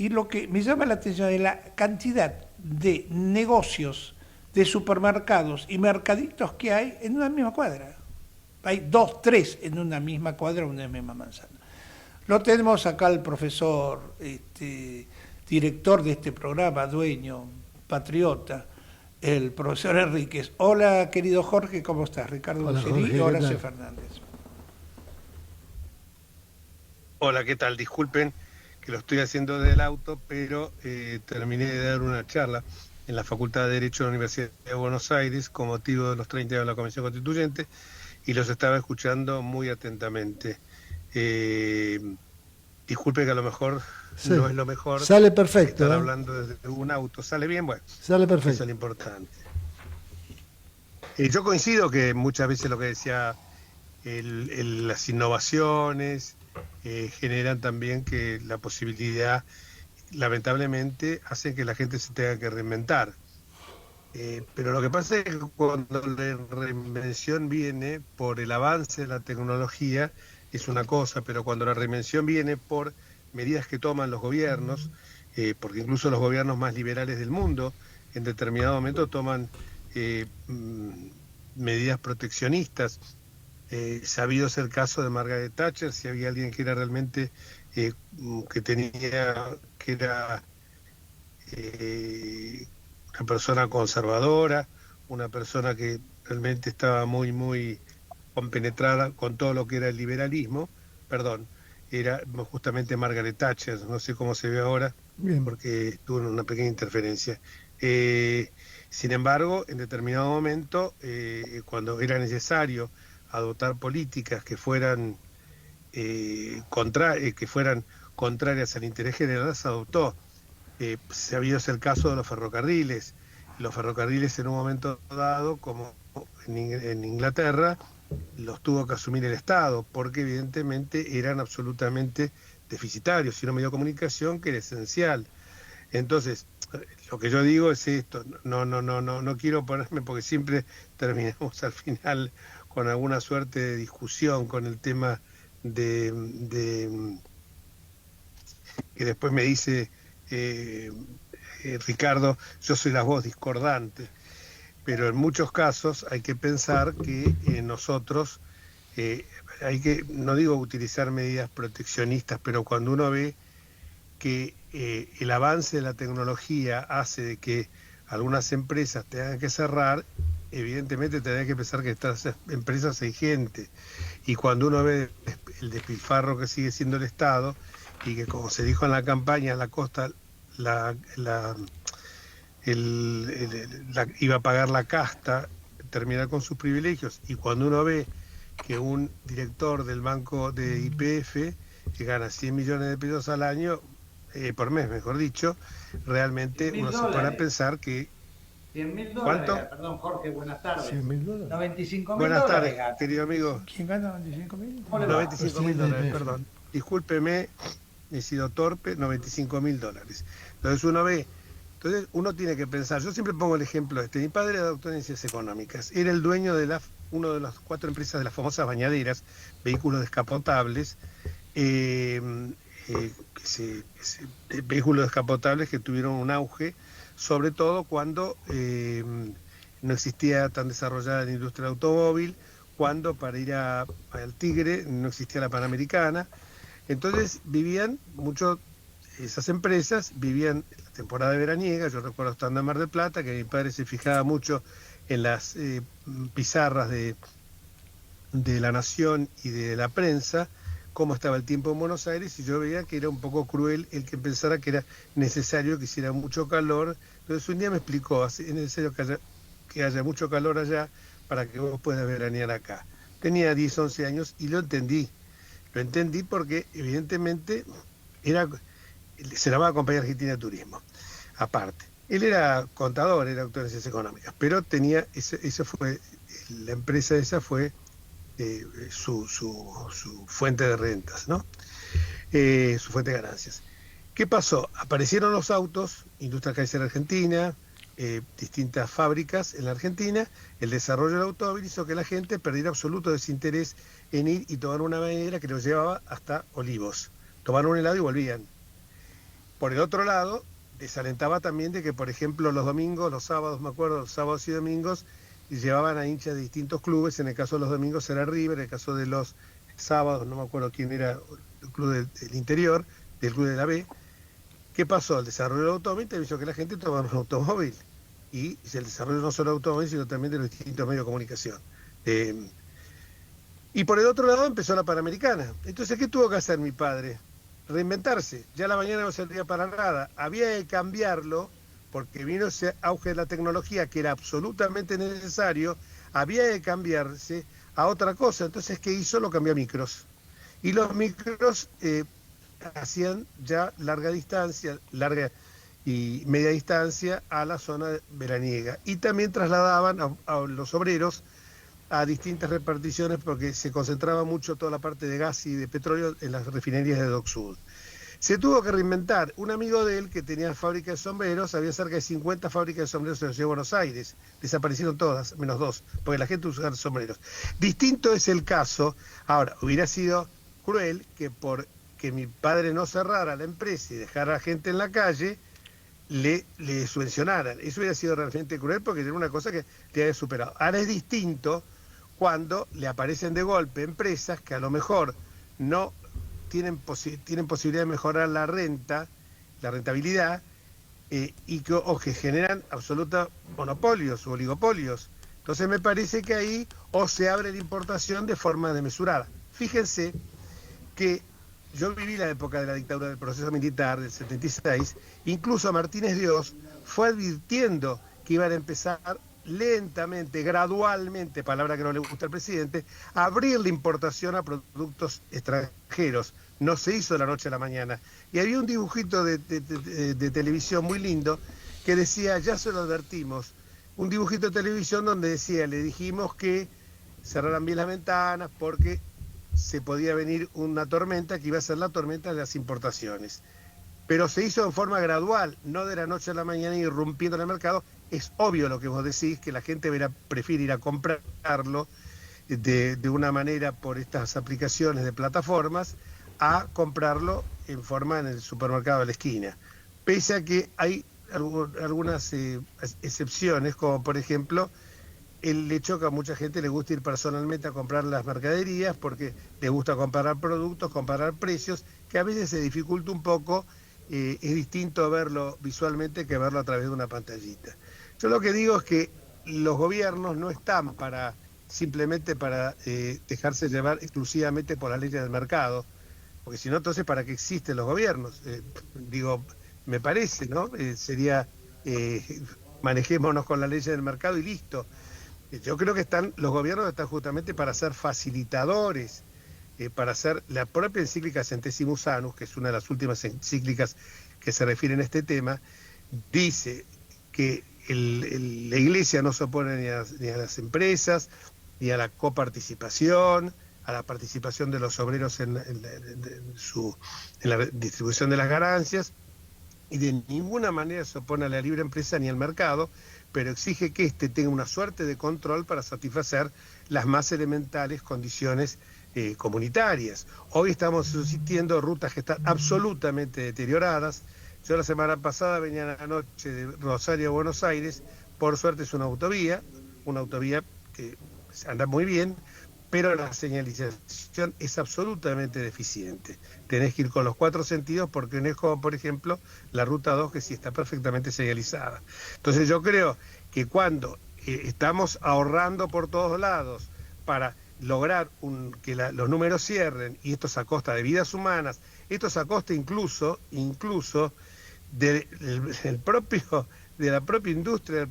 lo que me llama la atención es la cantidad de negocios, de supermercados y mercaditos que hay en una misma cuadra. Hay 2, 3 en una misma cuadra, en una misma manzana. Lo tenemos acá el profesor, director de este programa, dueño, patriota, el profesor Enríquez. Hola, querido Jorge, ¿cómo estás? Ricardo Hola, Buccelli Jorge, y ¿qué Horacio tal? Fernández. Hola, ¿qué tal? Disculpen que lo estoy haciendo del auto, pero terminé de dar una charla en la Facultad de Derecho de la Universidad de Buenos Aires con motivo de los 30 años de la Convención Constituyente y los estaba escuchando muy atentamente. Disculpe que a lo mejor Sí. no es lo mejor Sale perfecto, estar ¿eh? hablando desde un auto. ¿Sale bien? Bueno, Sale eso es perfecto. lo importante. Yo coincido que muchas veces lo que decía las innovaciones generan también que la posibilidad, lamentablemente, hace que la gente se tenga que reinventar. Pero lo que pasa es que cuando la reinvención viene por el avance de la tecnología, es una cosa, pero cuando la reinvención viene por medidas que toman los gobiernos, porque incluso los gobiernos más liberales del mundo, en determinado momento toman medidas proteccionistas. Sabido es el caso de Margaret Thatcher, si había alguien que era realmente que era una persona conservadora, una persona que realmente estaba muy compenetrada con todo lo que era el liberalismo, era justamente Margaret Thatcher, no sé cómo se ve ahora, Bien. porque tuvo una pequeña interferencia. Sin embargo, en determinado momento, cuando era necesario adoptar políticas que fueran contrarias al interés general, se adoptó. Sabido es el caso de los ferrocarriles. Los ferrocarriles en un momento dado, como en Inglaterra, los tuvo que asumir el Estado, porque evidentemente eran absolutamente deficitarios, y un medio de comunicación que era esencial. Entonces, lo que yo digo es esto, no quiero ponerme, porque siempre terminamos al final con alguna suerte de discusión con el tema de que después me dice Ricardo, yo soy la voz discordante, pero en muchos casos hay que pensar que nosotros hay que, no digo utilizar medidas proteccionistas, pero cuando uno ve que el avance de la tecnología hace de que algunas empresas tengan que cerrar, evidentemente tendría que pensar que estas empresas hay gente. Y cuando uno ve el despilfarro que sigue siendo el Estado, y que, como se dijo en la campaña, la costa iba a pagar la casta, terminar con sus privilegios, y cuando uno ve que un director del banco de YPF que gana 100 millones de pesos al año, por mes mejor dicho, realmente uno se pone a pensar que... $100.000. ¿Cuánto? Perdón, Jorge, buenas tardes. $100.000. $95.000. Buenas tardes, gana. querido amigo. ¿Quién gana 25.000? ¿Cómo le va? $95.000, perdón. Discúlpeme, he sido torpe, $95.000. Entonces uno ve, entonces uno tiene que pensar, yo siempre pongo el ejemplo mi padre era doctor en ciencias económicas, era el dueño de una de las 4 empresas de las famosas bañaderas, vehículos descapotables, vehículos descapotables que tuvieron un auge, sobre todo cuando no existía tan desarrollada la industria del automóvil, cuando para ir al Tigre no existía la Panamericana. Entonces vivían mucho, esas empresas vivían la temporada veraniega. Yo recuerdo estando en Mar del Plata, que mi padre se fijaba mucho en las pizarras de La Nación y de la prensa, cómo estaba el tiempo en Buenos Aires, y yo veía que era un poco cruel el que pensara que era necesario que hiciera mucho calor. Entonces un día me explicó, es necesario que haya mucho calor allá para que vos puedas veranear acá. Tenía 10, 11 años y lo entendí. Lo entendí porque evidentemente se llamaba Compañía Argentina de Turismo, aparte. Él era contador, era doctor en ciencias económicas, pero tenía, la empresa esa fue su fuente de rentas, ¿no? Su fuente de ganancias. ¿Qué pasó? Aparecieron los autos, Industria Kaiser Argentina, distintas fábricas en la Argentina, el desarrollo del automóvil hizo que la gente perdiera absoluto desinterés en ir y tomar una bañera que los llevaba hasta Olivos. Tomaron un helado y volvían. Por el otro lado, desalentaba también de que, por ejemplo, los domingos, los sábados, me acuerdo, los sábados y domingos, llevaban a hinchas de distintos clubes. En el caso de los domingos era River, en el caso de los sábados, no me acuerdo quién era, del Interior, del Club de la B. ¿Qué pasó? El desarrollo del automóvil te hizo que la gente tomara un automóvil. Y el desarrollo no solo del automóvil, sino también de los distintos medios de comunicación. Y por el otro lado empezó la Panamericana. Entonces, ¿qué tuvo que hacer mi padre? Reinventarse. Ya la mañana no servía para nada. Había que cambiarlo, porque vino ese auge de la tecnología que era absolutamente necesario. Había que cambiarse a otra cosa. Entonces, ¿qué hizo? Lo cambió a micros. Y los micros hacían ya larga y media distancia a la zona veraniega. Y también trasladaban a los obreros a distintas reparticiones porque se concentraba mucho toda la parte de gas y de petróleo en las refinerías de Dock Sud. Se tuvo que reinventar. Un amigo de él que tenía fábrica de sombreros, había cerca de 50 fábricas de sombreros en la ciudad de Buenos Aires. Desaparecieron todas, menos 2, porque la gente usaba sombreros. Distinto es el caso. Ahora, hubiera sido cruel que porque mi padre no cerrara la empresa y dejara a la gente en la calle, le subvencionaran. Eso hubiera sido realmente cruel porque era una cosa que le había superado. Ahora es distinto cuando le aparecen de golpe empresas que a lo mejor no tienen posibilidad de mejorar la rentabilidad, o que generan absolutos monopolios o oligopolios. Entonces me parece que ahí o se abre la importación de forma desmesurada. Fíjense que yo viví la época de la dictadura del proceso militar del 76, incluso Martínez Dios fue advirtiendo que iban a empezar lentamente, gradualmente, palabra que no le gusta al presidente, a abrir la importación a productos extranjeros. No se hizo de la noche a la mañana. Y había un dibujito de televisión muy lindo que decía, ya se lo advertimos, un dibujito de televisión donde decía, le dijimos que cerraran bien las ventanas porque se podía venir una tormenta que iba a ser la tormenta de las importaciones. Pero se hizo en forma gradual, no de la noche a la mañana irrumpiendo en el mercado. Es obvio lo que vos decís, que la gente prefiere ir a comprarlo de una manera por estas aplicaciones de plataformas a comprarlo en forma en el supermercado de la esquina. Pese a que hay algunas excepciones, como por ejemplo el hecho que a mucha gente le gusta ir personalmente a comprar las mercaderías porque le gusta comparar productos, comparar precios, que a veces se dificulta un poco. Es distinto verlo visualmente que verlo a través de una pantallita. Yo lo que digo es que los gobiernos no están simplemente para dejarse llevar exclusivamente por las leyes del mercado, porque si no, entonces, ¿para qué existen los gobiernos? Me parece, ¿no? Sería, manejémonos con las leyes del mercado y listo. Yo creo que los gobiernos están justamente para ser facilitadores, para hacer la propia encíclica Centesimus Annus, que es una de las últimas encíclicas que se refieren a este tema, dice que la Iglesia no se opone ni a las empresas, ni a la coparticipación, a la participación de los obreros en la distribución de las ganancias, y de ninguna manera se opone a la libre empresa ni al mercado, pero exige que éste tenga una suerte de control para satisfacer las más elementales condiciones comunitarias. Hoy estamos subsistiendo rutas que están absolutamente deterioradas. Yo la semana pasada venía anoche de Rosario a Buenos Aires, por suerte es una autovía que anda muy bien, pero la señalización es absolutamente deficiente. Tenés que ir con los 4 sentidos porque no es como, por ejemplo, la Ruta 2, que sí está perfectamente señalizada. Entonces yo creo que cuando estamos ahorrando por todos lados para lograr que los números cierren, y esto es a costa de vidas humanas, esto es a costa incluso de la propia industria,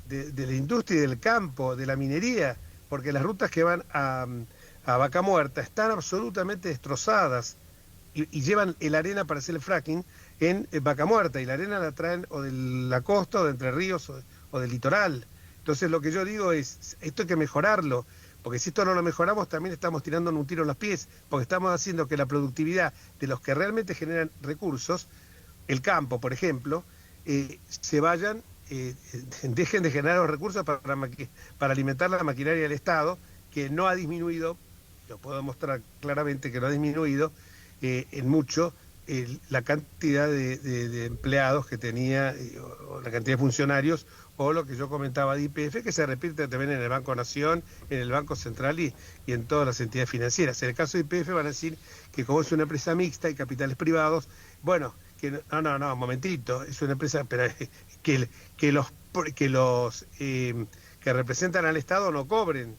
de la industria y del campo, de la minería, porque las rutas que van a Vaca Muerta están absolutamente destrozadas y llevan la arena para hacer el fracking en Vaca Muerta, y la arena la traen o de la costa o de Entre Ríos o del litoral. Entonces lo que yo digo es, esto hay que mejorarlo, porque si esto no lo mejoramos también estamos tirándonos un tiro en los pies, porque estamos haciendo que la productividad de los que realmente generan recursos, el campo por ejemplo, se vayan, dejen de generar los recursos para alimentar la maquinaria del Estado, que no ha disminuido, lo puedo mostrar claramente que no ha disminuido en mucho la cantidad de empleados que tenía, o la cantidad de funcionarios, o lo que yo comentaba de YPF, que se repite también en el Banco Nación, en el Banco Central y en todas las entidades financieras. En el caso de YPF van a decir que como es una empresa mixta y capitales privados, bueno, que no, momentito, es una empresa, pero que los que representan al Estado no cobren,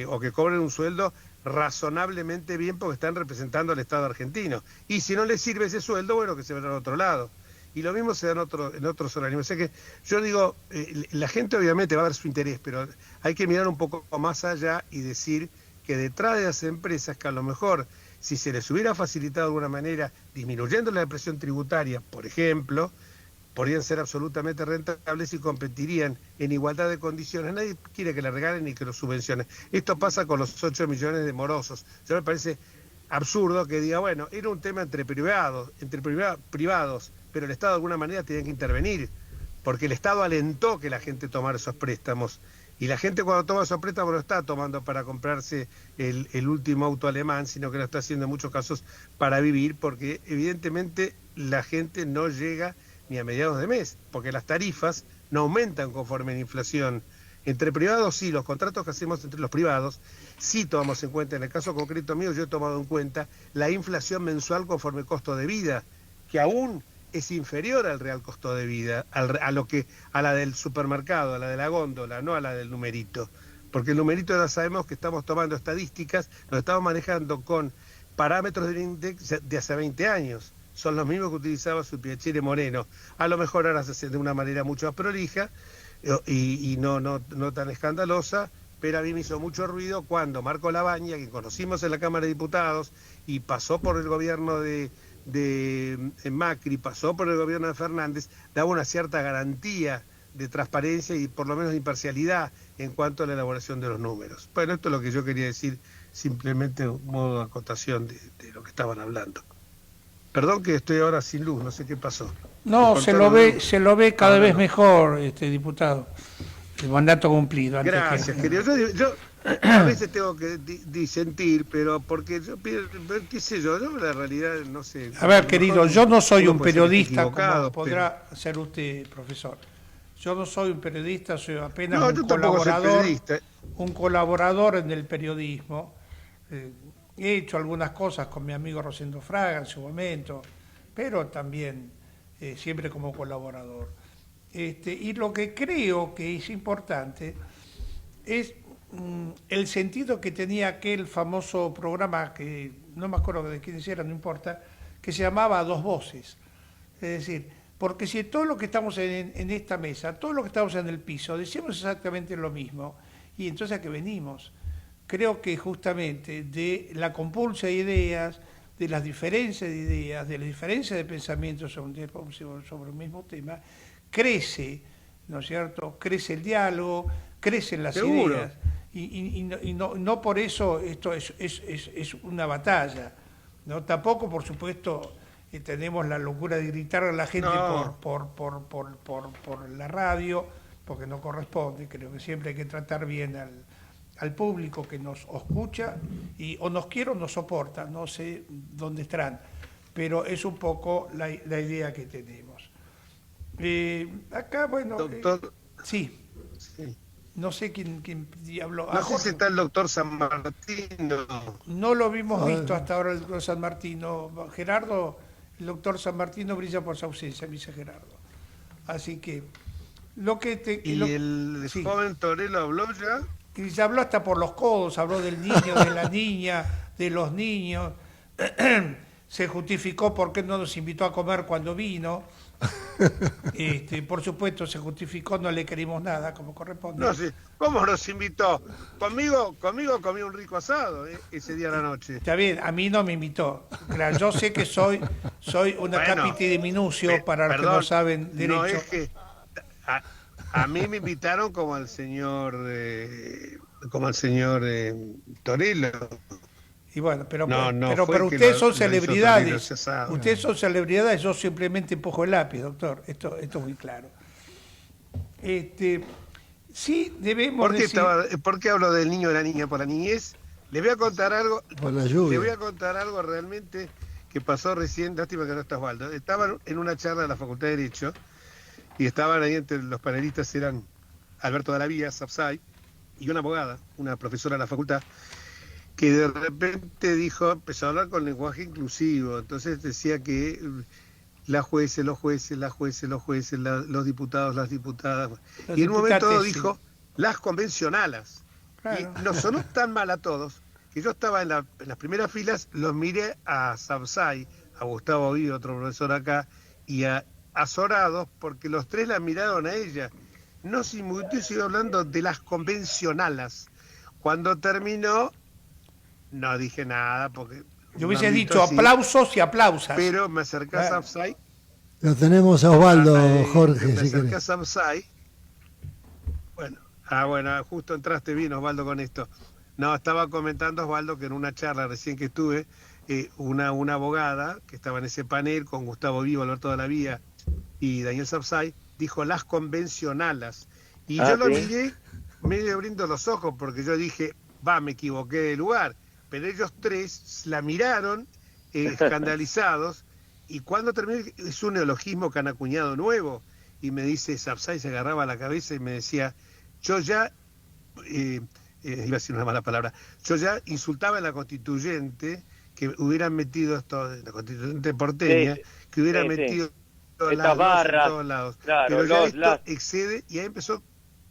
o que cobren un sueldo razonablemente bien porque están representando al Estado argentino. Y si no les sirve ese sueldo, bueno, que se vayan a otro lado. Y lo mismo se da en otros organismos. O sea que yo digo, la gente obviamente va a ver su interés, pero hay que mirar un poco más allá y decir que detrás de las empresas, que a lo mejor si se les hubiera facilitado de alguna manera, disminuyendo la presión tributaria, por ejemplo, podrían ser absolutamente rentables y competirían en igualdad de condiciones. Nadie quiere que le regalen ni que lo subvencionen. Esto pasa con los 8 millones de morosos. Yo me parece absurdo que diga, bueno, era un tema entre privados, pero el Estado de alguna manera tenía que intervenir, porque el Estado alentó que la gente tomara esos préstamos. Y la gente cuando toma esos préstamos no está tomando para comprarse el último auto alemán, sino que lo está haciendo en muchos casos para vivir, porque evidentemente la gente no llega ni a mediados de mes, porque las tarifas no aumentan conforme la inflación. Entre privados sí, los contratos que hacemos entre los privados, sí tomamos en cuenta, en el caso concreto mío yo he tomado en cuenta la inflación mensual conforme costo de vida, que aún es inferior al real costo de vida, a la del supermercado, a la de la góndola, no a la del numerito. Porque el numerito ya sabemos que estamos tomando estadísticas, lo estamos manejando con parámetros del índice de hace 20 años. Son los mismos que utilizaba su Piacere Moreno. A lo mejor ahora se hace de una manera mucho más prolija y no tan escandalosa, pero a mí me hizo mucho ruido cuando Marco Labaña, que conocimos en la Cámara de Diputados y pasó por el gobierno de Macri, pasó por el gobierno de Fernández, daba una cierta garantía de transparencia y por lo menos de imparcialidad en cuanto a la elaboración de los números. Bueno, esto es lo que yo quería decir, simplemente un modo de acotación de lo que estaban hablando. Perdón que estoy ahora sin luz, no sé qué pasó. No, se lo ve cada vez mejor, diputado. El mandato cumplido. Gracias, querido. Yo a veces tengo que disentir, pero porque yo, qué sé yo, la realidad no sé. A ver, querido, yo no soy un periodista, como podrá ser usted, profesor. Yo no soy un periodista, soy apenas un colaborador en el periodismo. He hecho algunas cosas con mi amigo Rosendo Fraga en su momento, pero también siempre como colaborador. Y lo que creo que es importante es el sentido que tenía aquel famoso programa, que no me acuerdo de quiénes eran, no importa, que se llamaba A Dos Voces. Es decir, porque si todos los que estamos en esta mesa, todos los que estamos en el piso, decimos exactamente lo mismo, y entonces ¿a qué venimos? Creo que justamente de la compulsa de ideas, de las diferencias de ideas, de las diferencias de pensamientos sobre un mismo tema, crece, ¿no es cierto? Crece el diálogo, crecen las ideas. Y no por eso esto es una batalla, ¿no? Tampoco, por supuesto, tenemos la locura de gritar a la gente por la radio, porque no corresponde. Creo que siempre hay que tratar bien al público que nos escucha y o nos quiere o nos soporta, no sé dónde estarán, pero es un poco la idea que tenemos. Acá, bueno, doctor, sí. No sé quién diablo. No sé si está el doctor San Martino. No lo vimos visto hasta ahora el doctor San Martino. Gerardo, el doctor San Martino brilla por su ausencia, dice Gerardo. Así que el joven Torello habló ya. Y se habló hasta por los codos, habló del niño, de la niña, de los niños. Se justificó por qué no nos invitó a comer cuando vino. Por supuesto se justificó, no le querimos nada como corresponde. No sé, ¿cómo nos invitó? Conmigo comí un rico asado ese día a la noche. Está bien, a mí no me invitó. Claro, yo sé que soy una capite de minucio para los que no saben derecho. No es que a mí me invitaron como al señor Torello. Y bueno, pero ustedes son celebridades. Ustedes son celebridades, yo simplemente empujo el lápiz, doctor. Esto es muy claro. Sí, debemos decir... ¿Por qué hablo del niño y la niña? ¿Por la niñez? Les voy a contar algo. Por la lluvia. Les voy a contar algo realmente que pasó recién, lástima que no está Osvaldo. Estaban en una charla de la Facultad de Derecho y estaban ahí entre los panelistas, eran Alberto de la Vía, Sapsay, y una abogada, una profesora de la facultad, que de repente empezó a hablar con lenguaje inclusivo. Entonces decía que los jueces, los diputados, las diputadas. Y en un momento diputates, dijo, sí. las convencionalas. Claro. Y nos sonó tan mal a todos que yo estaba en las primeras filas, los miré a Sapsay, a Gustavo Vido, otro profesor acá, y a azorados, porque los tres la miraron a ella. No se inmutó y siguió hablando de las convencionalas. Cuando terminó, no dije nada, porque... Yo hubiese un dicho ámbito así, aplausos y aplausas. pero me acerqué a Claro. Sapsay. Lo tenemos a Osvaldo, Jorge, Me si acerqué a querés. Sapsay. Bueno, justo entraste bien, Osvaldo, con esto. No, estaba comentando, Osvaldo, que en una charla recién que estuve, una abogada que estaba en ese panel con Gustavo Vivo, Alberto de la Vía y Daniel Sapsay, dijo las convencionalas. Y yo lo miré, medio abriendo los ojos, porque yo dije, me equivoqué de lugar. Pero ellos tres la miraron, escandalizados, y cuando terminé, es un neologismo que han acuñado nuevo, y me dice, Sapsay se agarraba la cabeza y me decía, yo ya, iba a decir una mala palabra, yo ya insultaba en la constituyente, que hubieran metido esto, la constituyente porteña, que hubieran metido estas barras, en todos lados. claro, Pero ya esto excede, y ahí empezó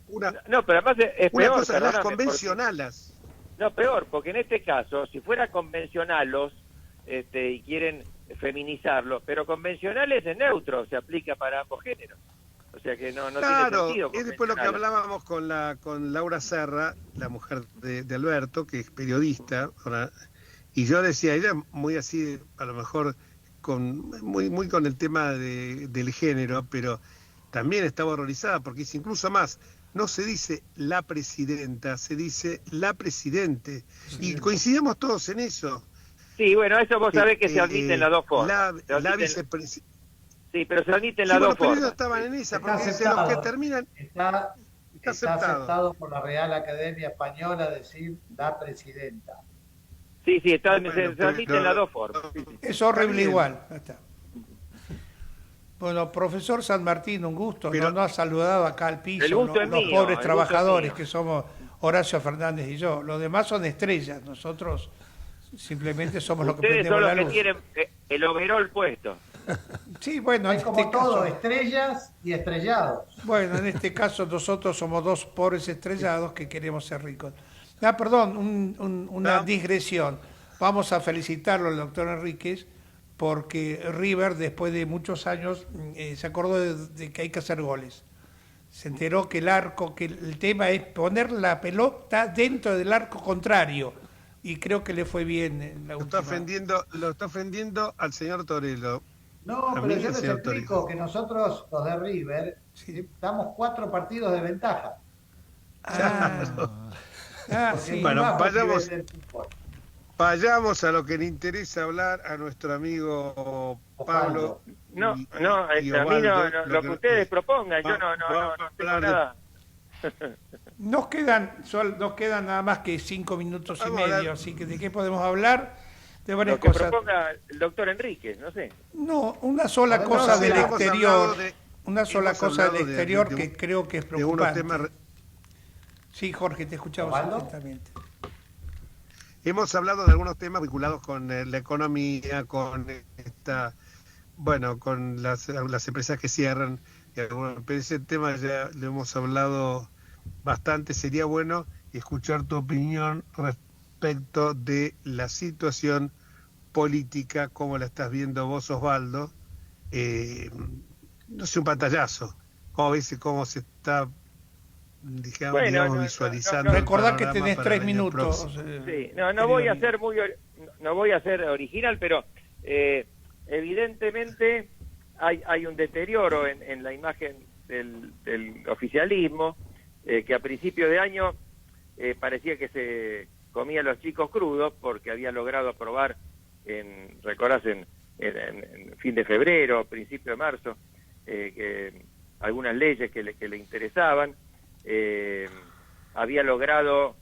una pero además es una peor, cosa, las perdóname, convencionalas. No, peor, porque en este caso, si fuera convencionalos, y quieren feminizarlo, pero convencionales es neutro, se aplica para ambos géneros. O sea que no Claro, tiene sentido. es después lo que convencionales. hablábamos con Laura Serra, la mujer de Alberto, que es periodista, y yo decía, ella muy así, a lo mejor muy con el tema del género, pero también estaba horrorizada, porque dice incluso más, no se dice la presidenta, se dice la presidente. Y coincidimos todos en eso. Sí, bueno, eso vos sabés que se admite en las dos formas. La vicepresidenta. Sí, pero se admite en las dos Pero ellos formas. estaban en esa, Está porque dicen los que aceptado. terminan... Está aceptado. aceptado por la Real Academia Española decir la presidenta. Sí, se Bueno, admite en las dos formas. Es horrible Está bien. igual. Ya está. Bueno, profesor San Martín, un gusto. Pero- no ha saludado acá al piso, El gusto es los mío, pobres el gusto trabajadores es mío. que somos Horacio Fernández y yo. Los demás son estrellas. Nosotros simplemente somos los que Ustedes prendemos son la los que luz. tienen el overol puesto. Sí, bueno, en Hay como este todo, caso, estrellas y estrellados. bueno, en este caso nosotros somos dos pobres estrellados que queremos ser ricos. Perdón, una digresión. Vamos a felicitarlo al doctor Enríquez porque River, después de muchos años, se acordó de que hay que hacer goles. Se enteró que el tema es poner la pelota dentro del arco contrario. Y creo que le fue bien en la Lo está última. ofendiendo al señor Torello. No, A pero mí yo el les señor explico Torello. que nosotros, los de River, damos 4 partidos de ventaja. Porque Sí. Bueno, es bajo el vayamos- nivel del fútbol. Vayamos a lo que le interesa hablar a nuestro amigo Pablo. No, y- no, y a mí Osvaldo, lo que ustedes propongan, yo no vamos a tengo hablar de- nada. Nos quedan nada más que 5 minutos y Vamos a medio, hablar- así que ¿de qué podemos hablar? De varias Lo que cosas. proponga el doctor Enríquez, no sé. No, una sola No, cosa sí, del hemos exterior, de- una sola hemos cosa del hablado de- exterior de- que creo que es de unos preocupante. temas. Sí, Jorge, te escuchamos ¿Osvaldo? atentamente. Hemos hablado de algunos temas vinculados con la economía, con con las empresas que cierran, pero ese tema ya lo hemos hablado bastante. Sería bueno escuchar tu opinión respecto de la situación política, cómo la estás viendo vos, Osvaldo. No sé, un pantallazo. ¿Cómo ves cómo se está, digamos, visualizando? el Recordá que panorama tenés para 3 el año minutos. próximo? Sí, no voy a ser no voy a ser original, pero evidentemente hay un deterioro en la imagen del oficialismo, que a principio de año parecía que se comía a los chicos crudos porque había logrado aprobar, recordás, en fin de febrero, principio de marzo, que algunas leyes que le interesaban, había logrado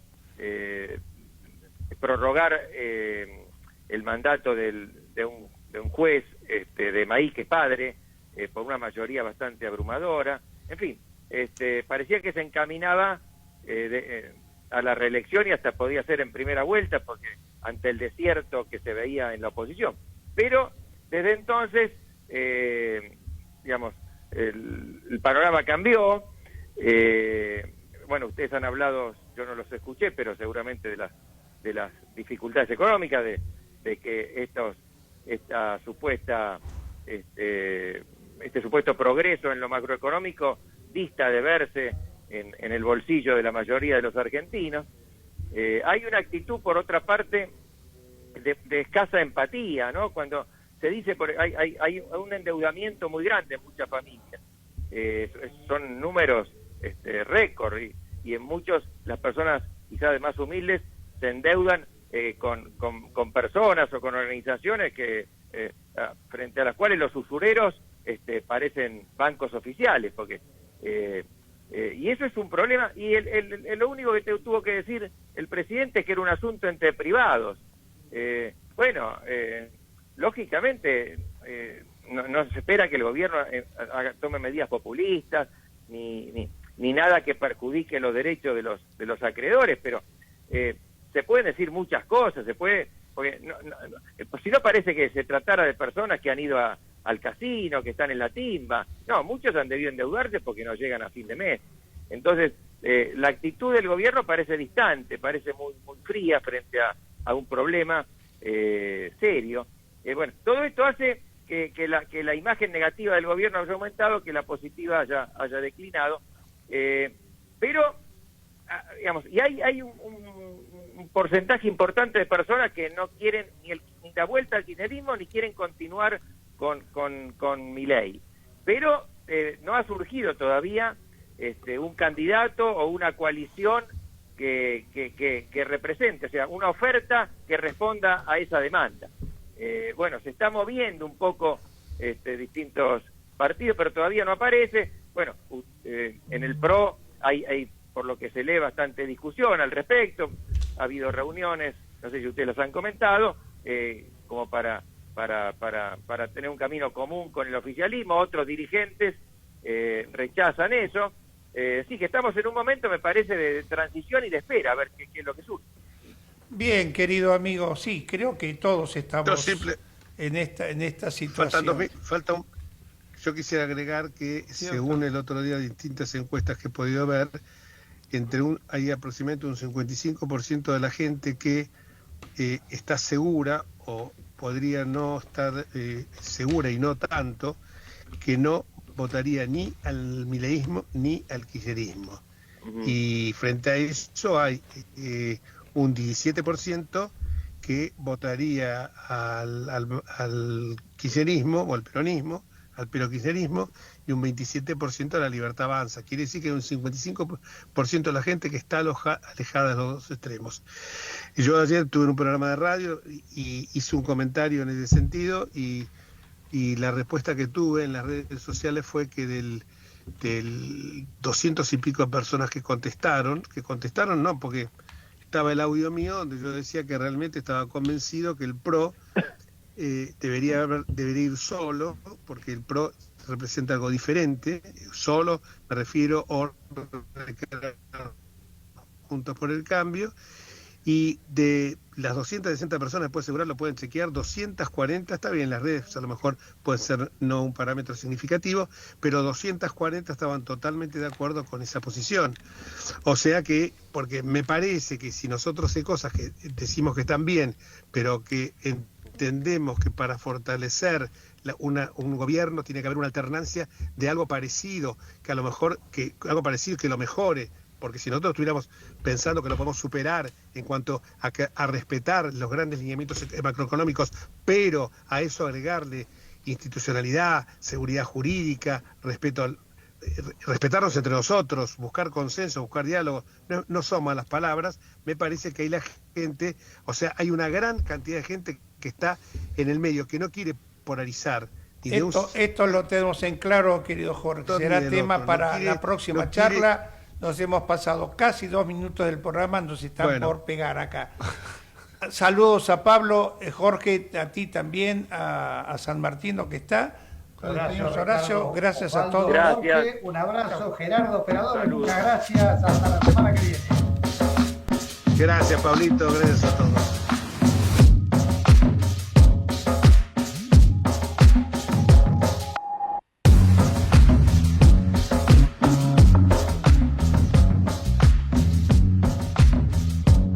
prorrogar el mandato de un un juez de maíz que es padre, por una mayoría bastante abrumadora. En fin, parecía que se encaminaba a la reelección y hasta podía ser en primera vuelta, porque ante el desierto que se veía en la oposición. Pero desde entonces, digamos, el panorama cambió. Bueno, ustedes han hablado, yo no los escuché, pero seguramente de las dificultades económicas, de que esta supuesta este supuesto progreso en lo macroeconómico dista de verse en el bolsillo de la mayoría de los argentinos. Hay una actitud, por otra parte, de escasa empatía, ¿no? Cuando se dice, hay un endeudamiento muy grande en muchas familias. Son números récord, y en muchos las personas quizás más humildes se endeudan con personas o con organizaciones que frente a las cuales los usureros parecen bancos oficiales, porque y eso es un problema. Y lo único que tuvo que decir el presidente es que era un asunto entre privados. Lógicamente no se espera que el gobierno tome medidas populistas ni nada que perjudique los derechos de los acreedores, pero se pueden decir muchas cosas, porque si no parece que se tratara de personas que han ido al casino, que están en la timba. No, muchos han debido endeudarse porque no llegan a fin de mes. Entonces, la actitud del gobierno parece distante, parece muy, muy fría frente a un problema serio. Todo esto hace que la imagen negativa del gobierno haya aumentado, que la positiva haya declinado. Pero, digamos, y hay un porcentaje importante de personas que no quieren ni la vuelta al kirchnerismo, ni quieren continuar con Milei. Pero no ha surgido todavía un candidato o una coalición que represente, o sea, una oferta que responda a esa demanda. Se está moviendo un poco distintos partidos, pero todavía no aparece. En el PRO hay por lo que se lee bastante discusión al respecto. Ha habido reuniones, no sé si ustedes las han comentado, como para tener un camino común con el oficialismo. Otros dirigentes rechazan eso. Sí que estamos en un momento, me parece, de transición y de espera, a ver qué es lo que surge. Bien, querido amigo, sí, creo que todos estamos en esta situación. Yo quisiera agregar que, según el otro día, distintas encuestas que he podido ver, hay aproximadamente un 55% de la gente que está segura, o podría no estar segura y no tanto, que no votaría ni al mileísmo ni al kirchnerismo. Y frente a eso hay un 17% que votaría al kirchnerismo o al peronismo, al kirchnerismo, y un 27% a la Libertad Avanza. Quiere decir que hay un 55% de la gente que está alejada de los dos extremos. Y yo ayer tuve un programa de radio y hice un comentario en ese sentido, y la respuesta que tuve en las redes sociales fue que del 200 y pico de personas que contestaron no, porque estaba el audio mío donde yo decía que realmente estaba convencido que el PRO debería ir solo, porque el PRO representa algo diferente. Solo me refiero a Juntos por el Cambio, y de las 260 personas, puedo asegurar, lo pueden chequear, 240, está bien, las redes a lo mejor puede ser no un parámetro significativo, pero 240 estaban totalmente de acuerdo con esa posición. O sea que, porque me parece que si nosotros hay cosas que decimos que están bien, pero que entendemos que para fortalecer un gobierno tiene que haber una alternancia de algo parecido, que a lo mejor algo parecido que lo mejore, porque si nosotros estuviéramos pensando que lo podemos superar en cuanto a respetar los grandes lineamientos macroeconómicos, pero a eso agregarle institucionalidad, seguridad jurídica, respetarnos entre nosotros, buscar consenso, buscar diálogo, no son malas palabras. Me parece que hay la gente, o sea, hay una gran cantidad de gente que está en el medio, que no quiere polarizar. Esto lo tenemos en claro, querido Jorge. Será tema para la próxima charla. Nos hemos pasado casi 2 minutos del programa, nos están por pegar acá. Saludos a Pablo, Jorge, a ti también, a San Martino que está. Horacio, Horacio, gracias a Osvaldo, todos. Gracias. Jorge, un abrazo, Gerardo, operador, Saludos. muchas gracias, hasta la semana que viene. Gracias, Pablito, gracias a todos.